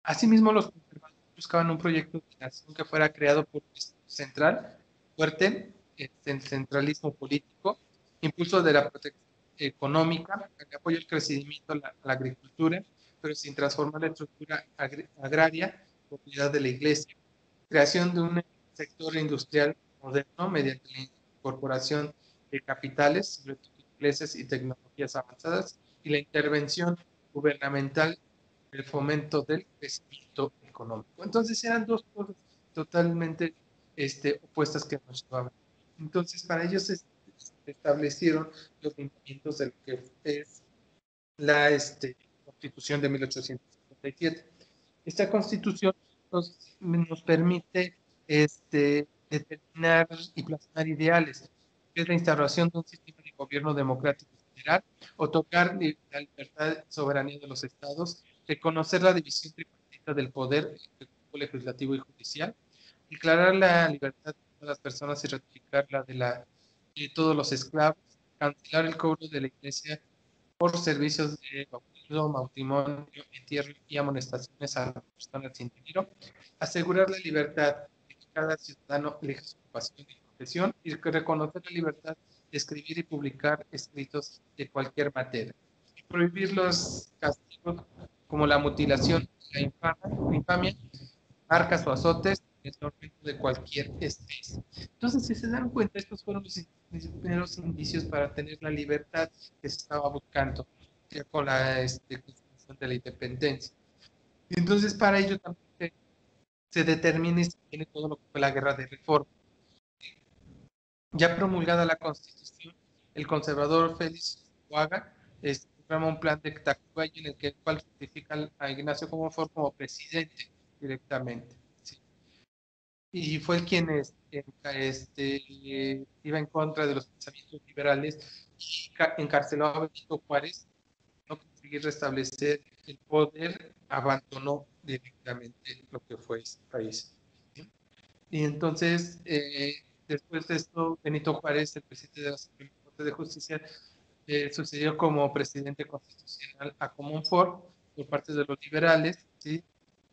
A: Asimismo, los conservadores buscaban un proyecto de nación que fuera creado por el Estado central, fuerte, el centralismo político, impulso de la protección económica, que apoya el crecimiento a la agricultura, pero sin transformar la estructura agraria, propiedad de la iglesia, creación de un sector industrial moderno mediante la incorporación de capitales, sobre todo ingleses y tecnologías avanzadas, y la intervención gubernamental el fomento del crecimiento económico. Entonces eran dos cosas totalmente opuestas que nos llevaban. Entonces para ellos se establecieron los lineamientos de lo que es la Constitución de 1857. Esta Constitución nos permite determinar y plasmar ideales, que es la instauración de un sistema de gobierno democrático federal, otorgar la libertad y soberanía de los estados, reconocer la división tripartita del poder legislativo y judicial, declarar la libertad de todas las personas y ratificar la de todos los esclavos, cancelar el cobro de la iglesia por servicios de bautismo, matrimonio, entierro y amonestaciones a las personas sin dinero, asegurar la libertad de que cada ciudadano elija su ocupación y profesión y reconocer la libertad de escribir y publicar escritos de cualquier materia. Y prohibir los castigos como la mutilación, la infamia, marcas o azotes, el tormento de cualquier especie. Entonces, si se dan cuenta, estos fueron los primeros indicios para tener la libertad que se estaba buscando ya con la constitución de la independencia. Y entonces, para ello también se determina y se tiene todo lo que fue la guerra de reforma. Ya promulgada la constitución, el conservador Félix Huaga programa un plan de Tacubaya en el que cual certifica a Ignacio como presidente directamente. ¿Sí? y fue quien iba en contra de los pensamientos liberales y encarceló a Benito Juárez, no conseguir restablecer el poder, abandonó directamente lo que fue ese país. Y entonces, después de esto, Benito Juárez, el presidente de la Suprema Corte de Justicia, sucedió como presidente constitucional a Comonfort por parte de los liberales, ¿sí?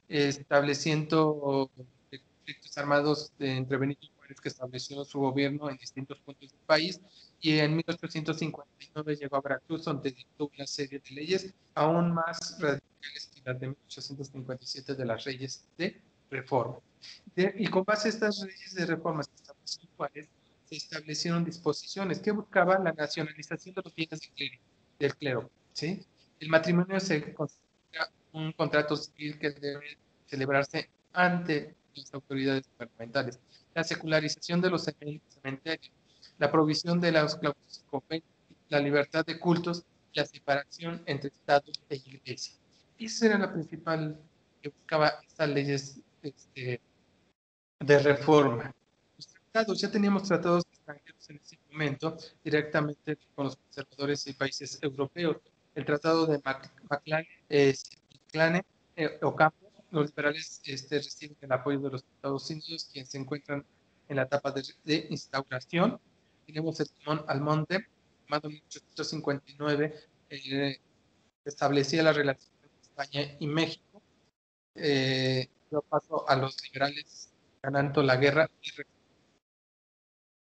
A: Estableciendo conflictos armados entre Benito Juárez, que estableció su gobierno en distintos puntos del país, y en 1859 llegó a Veracruz, donde dictó una serie de leyes aún más radicales que las de 1857 de las leyes de reforma. Y con base a estas leyes de reformas que estableció Juárez, se establecieron disposiciones que buscaban la nacionalización de los bienes del clero, ¿sí? El matrimonio se considera un contrato civil que debe celebrarse ante las autoridades gubernamentales. La secularización de los cementerios, la provisión de los claustros y conventos, la libertad de cultos, la separación entre Estado e Iglesia. Esa era la principal que buscaba estas leyes de reforma. Los tratados, ya teníamos tratados extranjeros en ese momento, directamente con los conservadores y países europeos. El tratado de Maclane, Ocampo, los liberales reciben el apoyo de los Estados Unidos, quienes se encuentran en la etapa de instauración. Tenemos el Timón Almonte, firmado en 1859, establecía la relación entre España y México. Dio paso a los liberales ganando la guerra.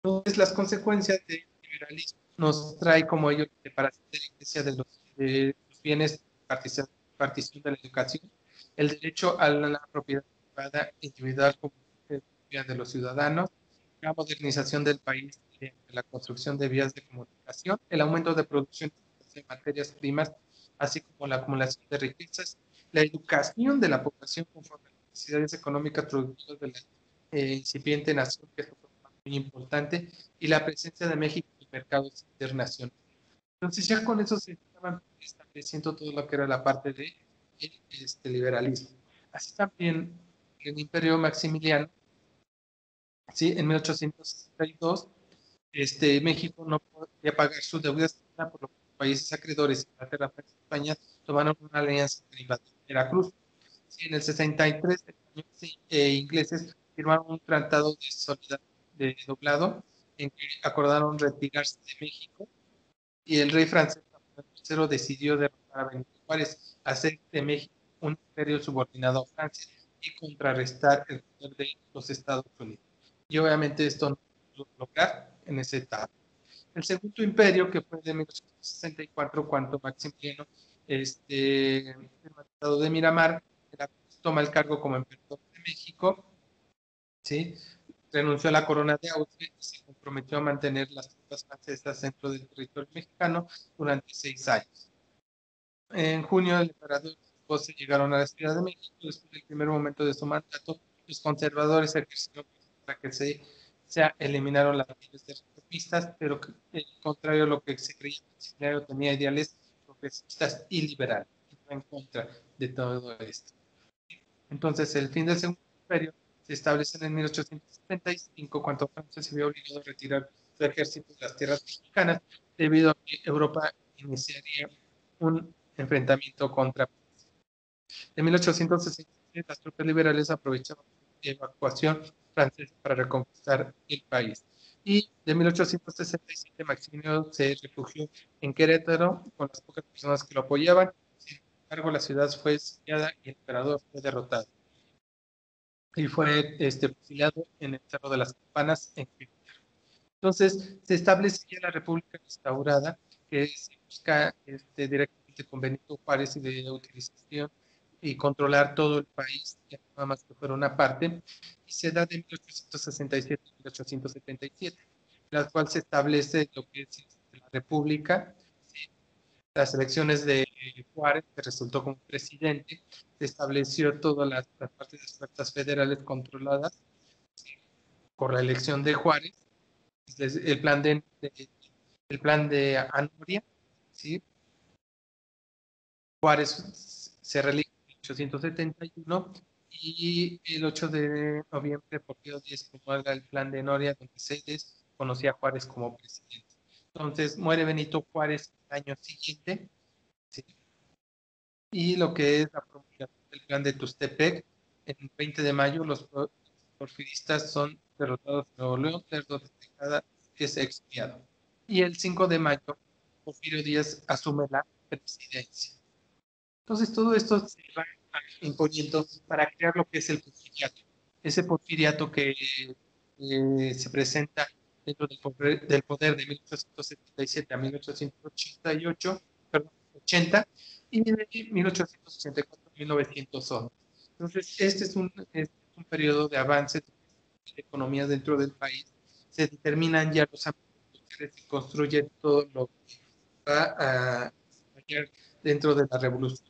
A: Entonces, las consecuencias del liberalismo nos trae como ello la separación de la iglesia de los bienes, partición de la educación, el derecho a la propiedad privada individual como de los ciudadanos, la modernización del país, la construcción de vías de comunicación, el aumento de producción de materias primas, así como la acumulación de riquezas, la educación de la población conforme a las necesidades económicas productivas de la incipiente nación, que es muy importante, y la presencia de México en mercados internacionales. Entonces ya con eso se estaban estableciendo todo lo que era la parte de liberalismo. Así también el Imperio Maximiliano, ¿sí? En 1862, México no podía pagar su deuda por lo que los países acreedores, Inglaterra, Francia y España, tomaron una alianza para invadir Veracruz. Sí, en el 63, españoles ingleses firmaron un tratado de solidaridad de doblado en que acordaron retirarse de México, y el rey francés III decidió derrotar a Benito Juárez, hacer de México un imperio subordinado a Francia y contrarrestar el poder de los Estados Unidos. Y obviamente esto no pudo lograr en esa etapa. El segundo imperio, que fue de 1864, cuando Maximiliano, el Tratado de Miramar, toma el cargo como emperador de México, ¿sí? Renunció a la corona de Austria y se comprometió a mantener las tropas francesas dentro del territorio mexicano durante 6 años. En junio, el emperador y su esposa llegaron a la Ciudad de México. Después del primer momento de su mandato, los conservadores ejercieron para que se eliminaron las leyes de reformistas, pero contrario a lo que se creía, Maximiliano tenía ideales progresistas y liberales, en contra de todo esto. Entonces, el fin del Segundo Imperio se establece en 1875, cuando Francia se vio obligado a retirar su ejército de las tierras mexicanas, debido a que Europa iniciaría un enfrentamiento contra Francia. En 1867, las tropas liberales aprovecharon la evacuación francesa para reconquistar el país. Y de 1867, Maximiliano se refugió en Querétaro con las pocas personas que lo apoyaban. Sin embargo, la ciudad fue sitiada y el emperador fue derrotado. Y fue fusilado en el Cerro de las Campanas en Querétaro. Entonces, se establece ya la República Restaurada, que se busca directamente con Benito Juárez y de utilización y controlar todo el país, ya nada más que fuera una parte, y se da de 1867 a 1877, la cual se establece lo que es la República, ¿sí? Las elecciones de Juárez, que resultó como presidente, se estableció todas las partes de las fuerzas federales controladas, ¿sí? Por la elección de Juárez, el plan de Anoria, ¿sí? Juárez se reelige en 1871 y el 8 de noviembre Porfirio Díaz promulga el Plan de Noria, donde se desconocía a Juárez como presidente. Entonces muere Benito Juárez el año siguiente, ¿sí? Y lo que es la promulgación del Plan de Tustepec, el 20 de mayo los porfiristas son derrotados en Nuevo León, Lerdo de Tejada es expiado. Y el 5 de mayo Porfirio Díaz asume la presidencia. Entonces todo esto se va imponiendo para crear lo que es el porfiriato. Ese porfiriato que se presenta dentro del poder de 1877 a 1888, perdón, 80, y de 1884 a 1911. Entonces, es un periodo de avance de economía dentro del país. Se determinan ya los ámbitos, se construye todo lo que va a desarrollar dentro de la revolución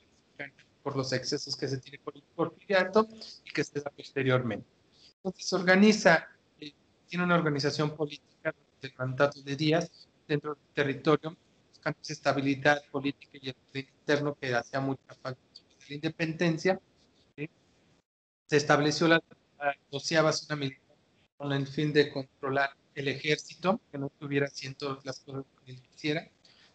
A: por los excesos que se tiene por el porfiriato y que se da posteriormente. Entonces se organiza, tiene una organización política del mandato de Díaz dentro del territorio, buscando esa estabilidad política y el orden interno que hacía mucha falta de la independencia. ¿Sí? Se estableció la 12ª zona militar con el fin de controlar el ejército, que no estuviera haciendo las cosas que él quisiera.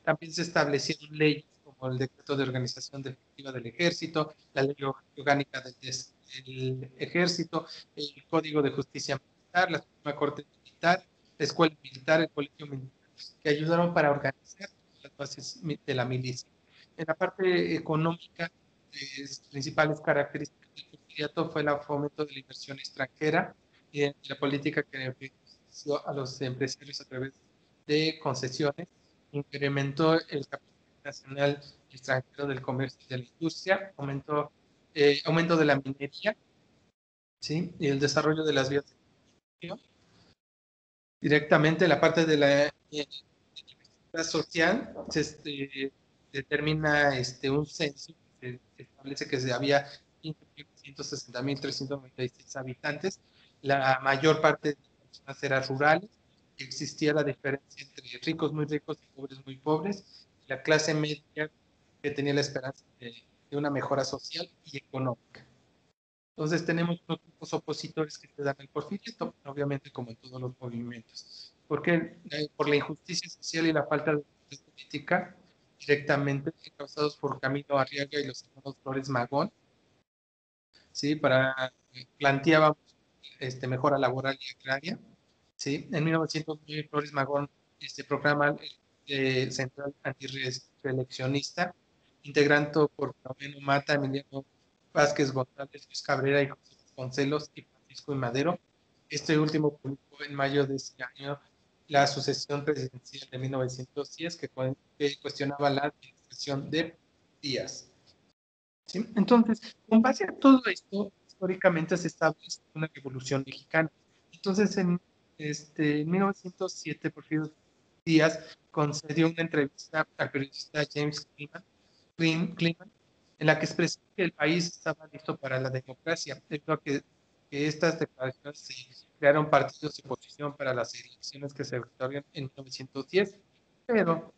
A: También se establecieron leyes como el decreto de organización definitiva del ejército, la ley orgánica del ejército, el código de justicia militar, la Suprema Corte Militar, la escuela militar, el colegio militar, que ayudaron para organizar las bases de la milicia. En la parte económica, las principales características del porfiriato fue el fomento de la inversión extranjera y de la política que benefició a los empresarios a través de concesiones, incrementó el capital nacional y extranjero del comercio y de la industria, aumento de la minería, ¿sí? Y el desarrollo de las vías de comunicación. Directamente la parte de la social se determina un censo que se establece que había 15.160.396 habitantes. La mayor parte de las personas eran rurales. Existía la diferencia entre ricos muy ricos y pobres muy pobres. La clase media que tenía la esperanza de una mejora social y económica. Entonces tenemos los grupos opositores que se dan al porfiriato, obviamente como en todos los movimientos. Porque por la injusticia social y la falta de política directamente causados por Camilo Arriaga y los hermanos Flores Magón, ¿sí? Planteábamos mejora laboral y agraria, ¿sí? En 1909 Flores Magón programa central antireeleccionista, integrando por Filomeno Mata, Emiliano Vázquez González, Luis Cabrera y José Vasconcelos y Francisco y Madero. Este último publicó en mayo de ese año la sucesión presidencial de 1910 que cuestionaba la administración de Díaz. ¿Sí? Entonces, con base a todo esto, históricamente se establece una revolución mexicana. Entonces, en 1907, Porfirio Díaz concedió una entrevista al periodista James Climan, en la que expresó que el país estaba listo para la democracia, debido a que estas declaraciones se crearon partidos de oposición para las elecciones que se efectuaron en 1910, pero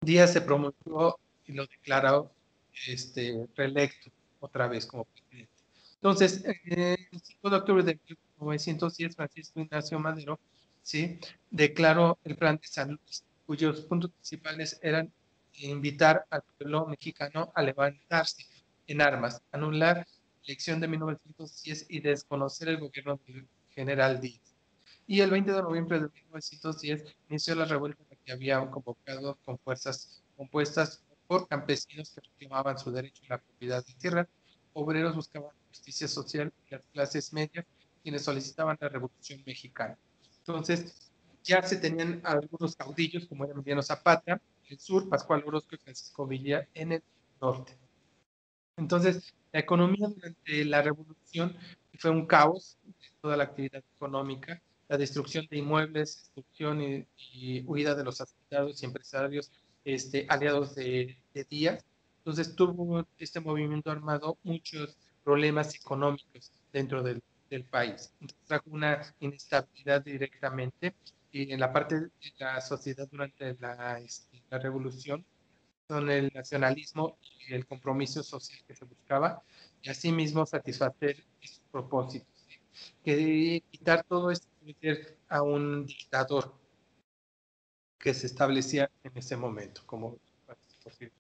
A: Díaz se promulgó y lo declaró reelecto otra vez como presidente. Entonces, el 5 de octubre de 1910, Francisco Ignacio Madero, ¿sí?, declaró el Plan de San Luis, cuyos puntos principales eran invitar al pueblo mexicano a levantarse en armas, anular la elección de 1910 y desconocer el gobierno del general Díaz. Y el 20 de noviembre de 1910 inició la revuelta que había convocado con fuerzas compuestas por campesinos que reclamaban su derecho a la propiedad de tierra, obreros buscaban justicia social y las clases medias quienes solicitaban la revolución mexicana. Entonces, ya se tenían algunos caudillos como era Emiliano Zapata en el sur, Pascual Orozco y Francisco Villa en el norte. Entonces, la economía durante la revolución fue un caos de toda la actividad económica, la destrucción de inmuebles, destrucción y huida de los asentados y empresarios aliados de Díaz. Entonces tuvo este movimiento armado muchos problemas económicos dentro del país. Entonces trajo una inestabilidad directamente y en la parte de la sociedad durante la revolución son el nacionalismo y el compromiso social que se buscaba, y asimismo satisfacer esos propósitos. ¿Sí? Que quitar todo esto a un dictador que se establecía en ese momento como posible.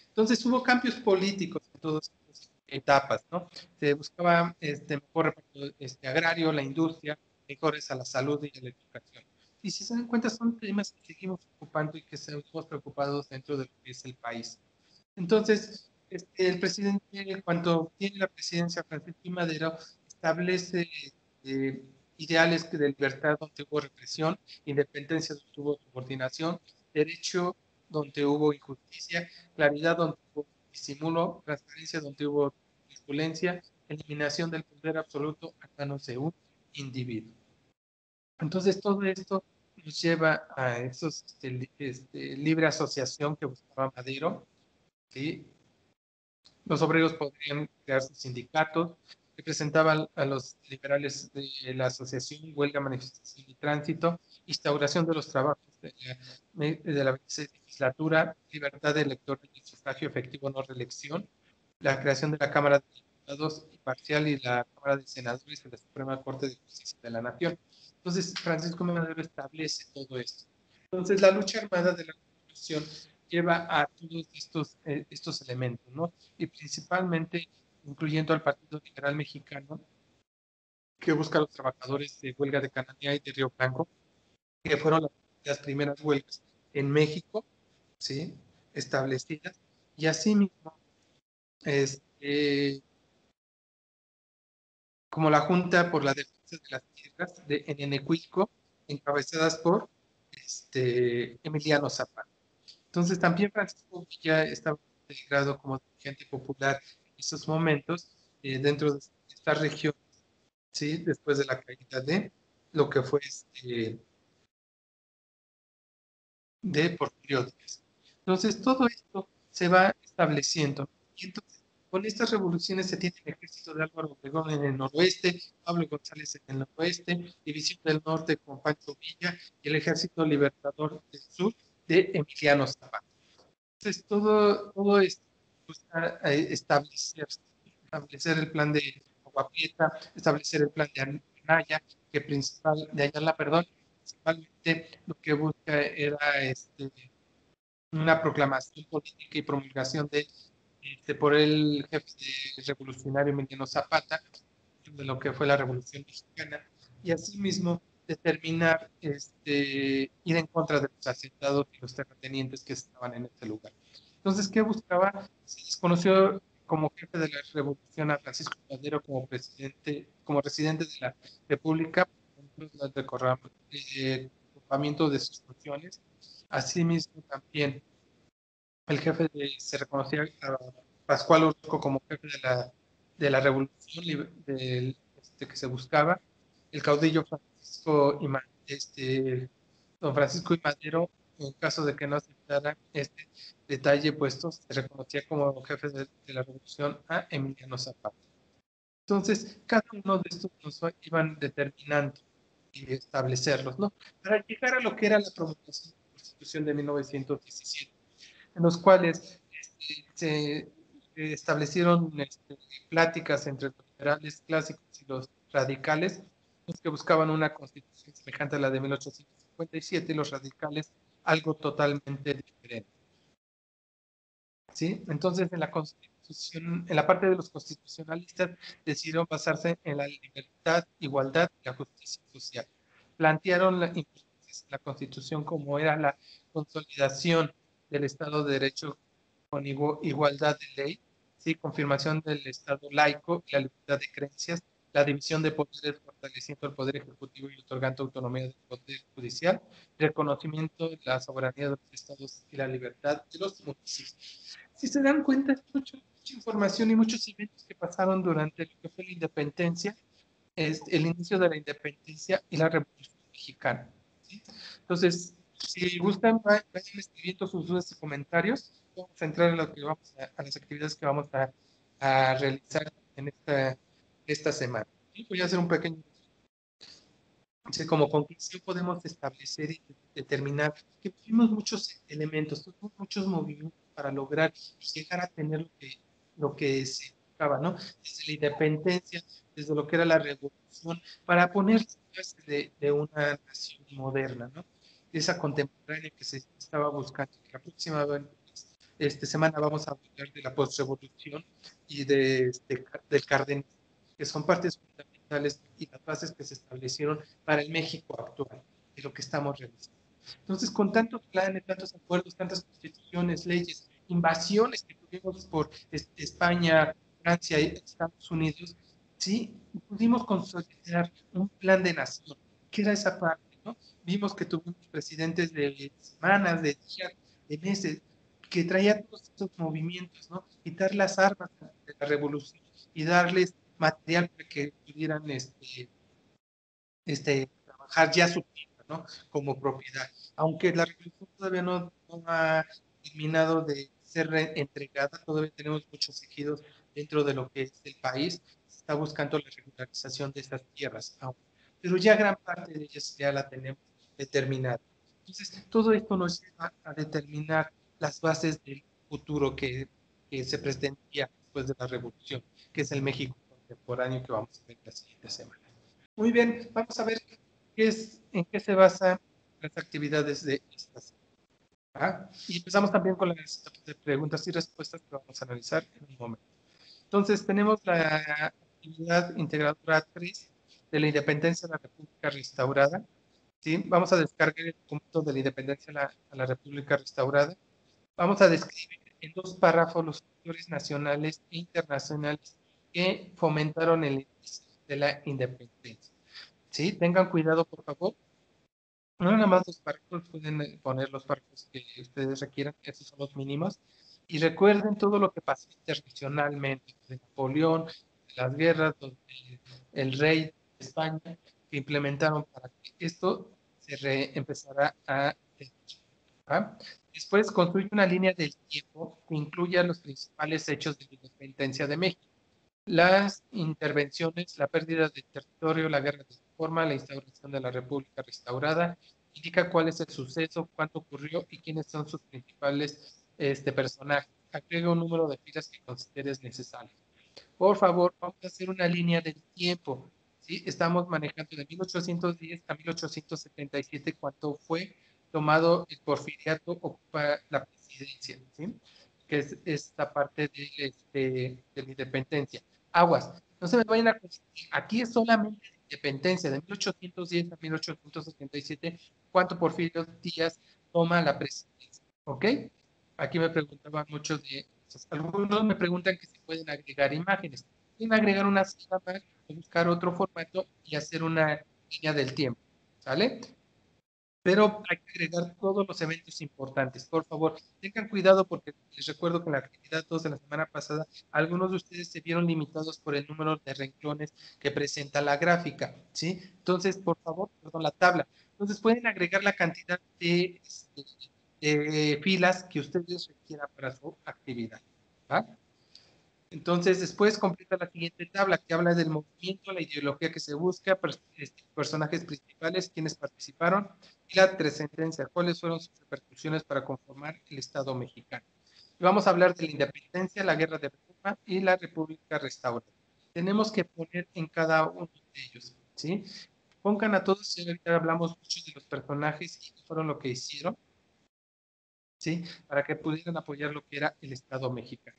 A: Entonces hubo cambios políticos en todas estas etapas, ¿no? Se buscaba mejor reparto agrario, la industria, mejores a la salud y a la educación. Y si se dan cuenta, son temas que seguimos ocupando y que seguimos preocupados dentro de lo que es el país. Entonces, el presidente, cuando tiene la presidencia, Francisco I. Madero, establece eh, ideales de libertad donde hubo represión, independencia donde hubo subordinación, derecho donde hubo injusticia, claridad donde hubo disimulo, transparencia donde hubo violencia, eliminación del poder absoluto a manos de un individuo. Entonces, todo esto nos lleva a esos libre asociación que buscaba Madero, ¿sí? Los obreros podrían crear sus sindicatos, representaban a los liberales de la asociación, huelga, manifestación y tránsito, instauración de los trabajos de la legislatura, libertad de elector y sufragio efectivo, no reelección, la creación de la Cámara de Diputados parcial y la Cámara de Senadores de la Suprema Corte de Justicia de la Nación. Entonces, Francisco Madero establece todo esto. Entonces, la lucha armada de la Revolución lleva a todos estos elementos, ¿no? Y principalmente incluyendo al Partido Liberal Mexicano, que busca a los trabajadores de huelga de Cananea y de Río Blanco, que fueron las primeras huelgas en México, ¿sí? Establecidas, y asimismo, como la Junta por la Defensa de las Tierras en Enecuilco, encabezadas por Emiliano Zapata. Entonces también Francisco Villa estaba integrado como dirigente popular en esos momentos dentro de esta región, ¿sí? Después de la caída de lo que fue de Porfirio Díaz. Entonces todo esto se va estableciendo y entonces con estas revoluciones se tiene el ejército de Álvaro Obregón en el noroeste, Pablo González en el noroeste, División del Norte con Pancho Villa y el ejército libertador del sur de Emiliano Zapata. Entonces, todo esto busca establecer el plan de Agua Prieta, establecer el plan de Anaya, de Ayala, perdón, principalmente lo que busca era una proclamación política y promulgación por el jefe revolucionario Emiliano Zapata, de lo que fue la Revolución Mexicana, y asimismo determinar ir en contra de los asentados y los terratenientes que estaban en ese lugar. Entonces, ¿qué buscaba? Se desconoció como jefe de la revolución a Francisco Madero como presidente, como residente de la República, el recopamiento de sus funciones. Asimismo, también se reconocía a Pascual Orozco como jefe de la revolución que se buscaba. El caudillo don Francisco I. Madero, en caso de que no aceptara este detalle puesto, se reconocía como jefe de la revolución a Emiliano Zapata. Entonces, cada uno de estos nos iban determinando y establecerlos, ¿no? Para llegar a lo que era la promulgación de la Constitución de 1917, en los cuales se establecieron pláticas entre los liberales clásicos y los radicales, los que buscaban una constitución semejante a la de 1857 y los radicales algo totalmente diferente. ¿Sí? Entonces, en la Constitución, en la parte de los constitucionalistas, decidieron basarse en la libertad, igualdad y la justicia social. Plantearon la Constitución como era la consolidación del Estado de Derecho con igualdad de ley, ¿sí? Confirmación del Estado laico y la libertad de creencias, la división de poderes fortaleciendo el poder ejecutivo y otorgando autonomía del poder judicial, reconocimiento de la soberanía de los estados y la libertad de los municipios. Si se dan cuenta, es mucha información y muchos eventos que pasaron durante lo que fue la independencia, el inicio de la independencia y la Revolución Mexicana. ¿Sí? Entonces, si gustan, vayan escribiendo sus dudas y comentarios. Vamos a entrar a las actividades que vamos a realizar en esta semana. ¿Sí? Voy a hacer un pequeño. Como conclusión podemos establecer y determinar que tuvimos muchos elementos, tuvimos muchos movimientos para lograr llegar a tener lo que se buscaba, ¿no? Desde la independencia, desde lo que era la revolución, para poner las bases de una nación moderna, ¿no? Esa contemporánea que se estaba buscando. La próxima semana vamos a hablar de la postrevolución y del cardenismo, que son partes fundamentales y las bases que se establecieron para el México actual, de lo que estamos realizando. Entonces, con tantos planes, tantos acuerdos, tantas constituciones, leyes, invasiones que tuvimos por España, Francia y Estados Unidos, sí, pudimos consolidar un plan de nación, que era esa parte, ¿no? Vimos que tuvimos presidentes de semanas, de días, de meses, que traían todos estos movimientos, ¿no? Quitar las armas de la revolución y darles material para que pudieran trabajar ya su tierra, ¿no? Como propiedad. Aunque la revolución todavía no ha terminado de ser entregada, todavía tenemos muchos ejidos dentro de lo que es el país, se está buscando la regularización de estas tierras aún. Pero ya gran parte de ellas ya la tenemos determinada. Entonces, todo esto nos lleva a determinar las bases del futuro que se pretendía después de la revolución, que es el México contemporáneo que vamos a ver la siguiente semana. Muy bien, vamos a ver en qué se basan las actividades de estas. Y empezamos también con las preguntas y respuestas que vamos a analizar en un momento. Entonces, tenemos la actividad integradora 3 de la independencia de la República Restaurada. ¿Sí? Vamos a descargar el documento de la independencia a la República Restaurada. Vamos a describir en 2 párrafos los factores nacionales e internacionales que fomentaron el inicio de la independencia. ¿Sí? Tengan cuidado, por favor. No nada más los párrafos, pueden poner los párrafos que ustedes requieran, esos son los mínimos. Y recuerden todo lo que pasó internacionalmente, de Napoleón, de las guerras, el rey de España, que implementaron para que esto empezara a... ¿Ah? Después construye una línea del tiempo que incluya los principales hechos de la independencia de México. Las intervenciones, la pérdida de territorio, la guerra de reforma, la instauración de la República restaurada, indica cuál es el suceso, cuánto ocurrió y quiénes son sus principales personajes. Agrega un número de filas que consideres necesario. Por favor, vamos a hacer una línea del tiempo. ¿Sí? Estamos manejando de 1810 a 1877, cuánto fue tomado el porfiriato, ocupa la presidencia, ¿sí? Que es esta parte de la independencia. Aguas, no se me vayan a confundir, aquí es solamente la independencia, de 1810 a 1877, cuánto Porfirio Díaz toma la presidencia, ¿ok? Aquí me preguntaban mucho de algunos me preguntan que si pueden agregar imágenes. Pueden agregar una cita más o buscar otro formato y hacer una línea del tiempo, ¿sale? Pero hay que agregar todos los eventos importantes. Por favor, tengan cuidado porque les recuerdo que en la actividad 2 de la semana pasada, algunos de ustedes se vieron limitados por el número de renglones que presenta la gráfica, ¿sí? Entonces, por favor, perdón, la tabla. Entonces, pueden agregar la cantidad de filas que ustedes requieran para su actividad, ¿va? Entonces, después completa la siguiente tabla que habla del movimiento, la ideología que se busca, personajes principales, quienes participaron y la trascendencia, cuáles fueron sus repercusiones para conformar el Estado mexicano. Y vamos a hablar de la independencia, la guerra de reforma y la república restaurada. Tenemos que poner en cada uno de ellos, ¿sí? Pongan a todos, y ahorita hablamos mucho de los personajes y qué fueron lo que hicieron, ¿sí? Para que pudieran apoyar lo que era el Estado mexicano.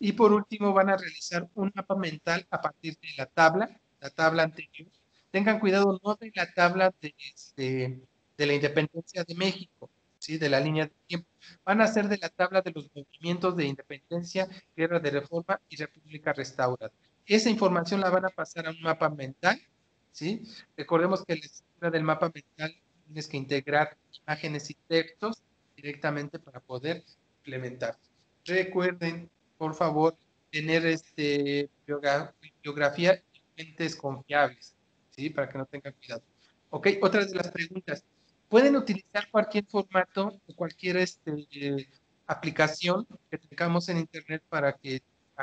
A: Y por último van a realizar un mapa mental a partir de la tabla anterior. Tengan cuidado, no de la tabla de la independencia de México, ¿sí? De la línea de tiempo. Van a ser de la tabla de los movimientos de independencia, guerra de reforma y república restaurada. Esa información la van a pasar a un mapa mental, ¿sí? Recordemos que la estructura del mapa mental tienes que integrar imágenes y textos directamente para poder implementar. Recuerden, por favor, tener biografía y fuentes confiables, ¿sí? Para que no tengan cuidado. Ok, otra de las preguntas. Pueden utilizar cualquier formato o cualquier aplicación que tengamos en Internet para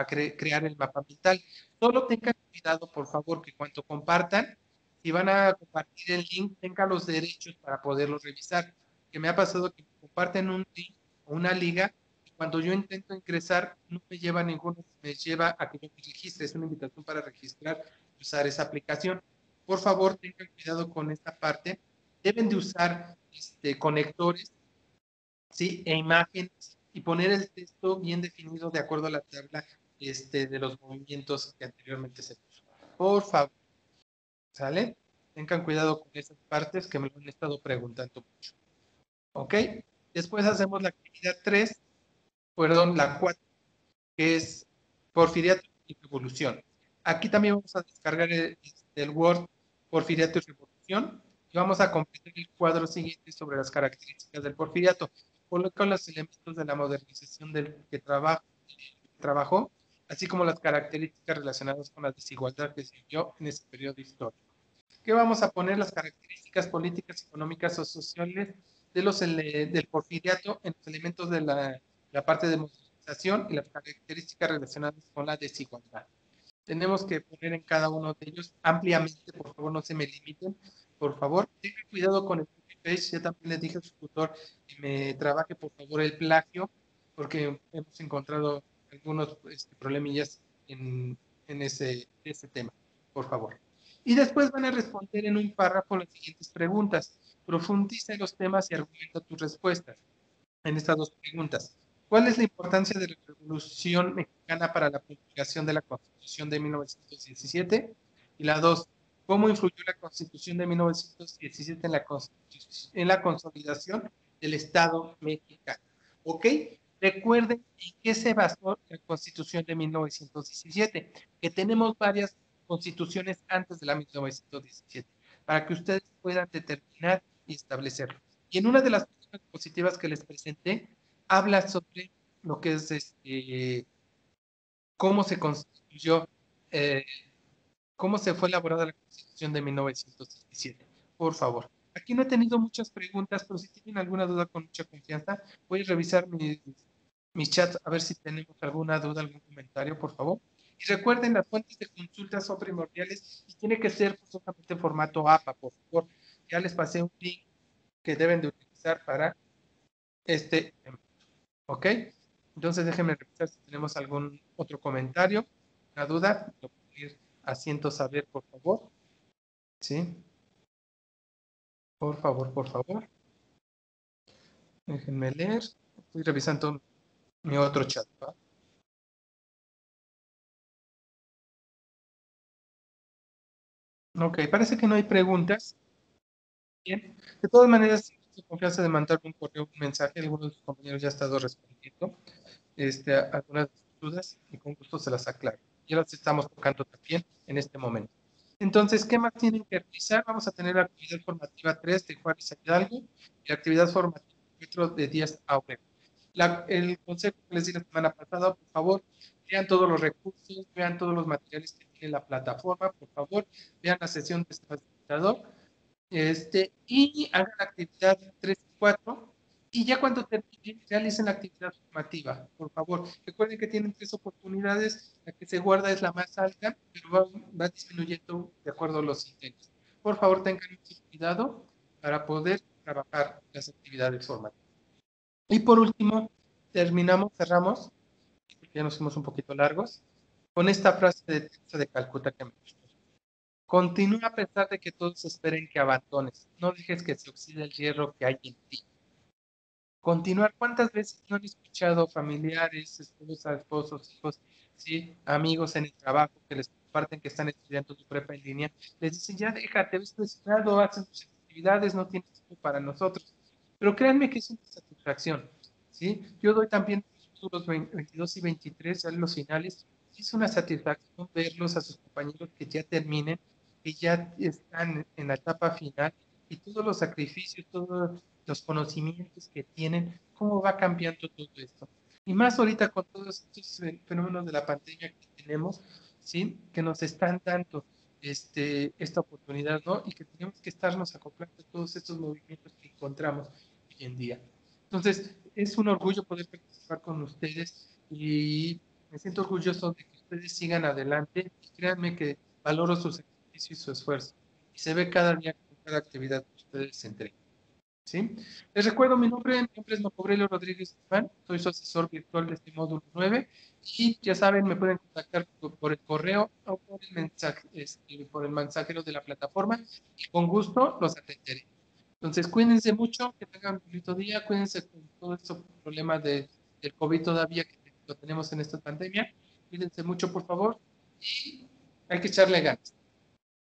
A: crear el mapa mental. Solo tengan cuidado, por favor, que cuando compartan, si van a compartir el link, tengan los derechos para poderlo revisar. Que me ha pasado que comparten un link o una liga cuando yo intento ingresar, no me lleva a ninguno, me lleva a que yo me registre. Es una invitación para registrar y usar esa aplicación. Por favor, tengan cuidado con esta parte. Deben de usar conectores, ¿sí? E imágenes y poner el texto bien definido de acuerdo a la tabla de los movimientos que anteriormente se puso. Por favor, ¿sale? Tengan cuidado con esas partes que me lo han estado preguntando mucho. ¿Ok? Después hacemos la actividad 3, perdón, la 4, que es Porfiriato y Revolución. Aquí también vamos a descargar el Word Porfiriato y Revolución y vamos a completar el cuadro siguiente sobre las características del Porfiriato. Coloca los elementos de la modernización del que trabajó, así como las características relacionadas con la desigualdad que se vio en ese periodo histórico. ¿Qué vamos a poner? Las características políticas, económicas o sociales del porfiriato en los elementos de la parte de modernización y las características relacionadas con la desigualdad. Tenemos que poner en cada uno de ellos ampliamente, por favor, no se me limiten, por favor, tengan cuidado con el copy-paste. Ya también les dije al tutor que me trabaje, por favor, el plagio, porque hemos encontrado algunos problemillas en ese tema, por favor. Y después van a responder en un párrafo las siguientes preguntas. Profundiza en los temas y argumenta tus respuestas en estas dos preguntas. ¿Cuál es la importancia de la Revolución Mexicana para la publicación de la Constitución de 1917? Y la dos, ¿cómo influyó la Constitución de 1917 en la consolidación del Estado mexicano? ¿Ok? Recuerden en qué se basó la Constitución de 1917, que tenemos varias constituciones antes de la 1917, para que ustedes puedan determinar y establecerlo. Y en una de las positivas que les presenté, habla sobre lo que es cómo se constituyó, eh, cómo se fue elaborada la Constitución de 1917. Por favor. Aquí no he tenido muchas preguntas, pero si tienen alguna duda con mucha confianza, voy a revisar mis chats a ver si tenemos alguna duda, algún comentario, por favor. Y recuerden, las fuentes de consulta son primordiales y tiene que ser justamente en formato APA, por favor. Ya les pasé un link que deben de utilizar para ¿ok? Entonces déjenme revisar si tenemos algún otro comentario, una duda, lo puedo ir haciendo saber, por favor. ¿Sí? Por favor, por favor. Déjenme leer. Estoy revisando mi otro chat, ¿va? Ok, parece que no hay preguntas. Bien. De todas maneras, si tienen confianza de mandarme un correo, un mensaje, algunos de sus compañeros ya ha estado respondiendo algunas de sus dudas y con gusto se las aclaro. Ya las estamos tocando también en este momento. Entonces, ¿qué más tienen que realizar? Vamos a tener la actividad formativa 3 de Juárez a Hidalgo y la actividad formativa 4 de Díaz Aurelio. El consejo que les di la semana pasada, por favor, vean todos los recursos, vean todos los materiales que tiene la plataforma, por favor, vean la sesión de facilitador y hagan la actividad 3 y 4 y ya cuando terminen, realicen la actividad formativa, por favor. Recuerden que tienen 3 oportunidades, la que se guarda es la más alta, pero va disminuyendo de acuerdo a los intentos. Por favor, tengan mucho cuidado para poder trabajar las actividades formativas. Y por último, cerramos, porque ya nos fuimos un poquito largos, con esta frase de Teresa de Calcuta que me gustó. Continúa a pesar de que todos esperen que abandones. No dejes que se oxide el hierro que hay en ti. Continuar. ¿Cuántas veces no han escuchado familiares, esposas, esposos, hijos, sí, amigos en el trabajo que les comparten que están estudiando su prepa en línea? Les dicen, ya déjate, ves presionado, hacen tus actividades, no tienes tiempo para nosotros. Pero créanme que es una satisfacción, ¿sí? Yo doy también los 22 y 23, ya los finales. Es una satisfacción verlos a sus compañeros que ya terminen, que ya están en la etapa final y todos los sacrificios, todos los conocimientos que tienen, cómo va cambiando todo esto. Y más ahorita con todos estos fenómenos de la pandemia que tenemos, ¿sí? Que nos están dando esta oportunidad, ¿no? Y que tenemos que estarnos acoplando a todos estos movimientos que encontramos hoy en día. Entonces, es un orgullo poder participar con ustedes y me siento orgulloso de que ustedes sigan adelante y créanme que valoro su sacrificio y su esfuerzo. Y se ve cada día con cada actividad que ustedes se entregan. ¿sí? Les recuerdo mi nombre es Marco Aurelio Rodríguez Guzmán, soy su asesor virtual de este módulo 9 y ya saben, me pueden contactar por el correo o por el mensaje, por el mensajero de la plataforma y con gusto los atenderé. Entonces, cuídense mucho, que tengan un bonito día, cuídense con todo este problema del COVID todavía que lo tenemos en esta pandemia. Cuídense mucho, por favor, y hay que echarle ganas.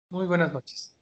A: Muy buenas noches.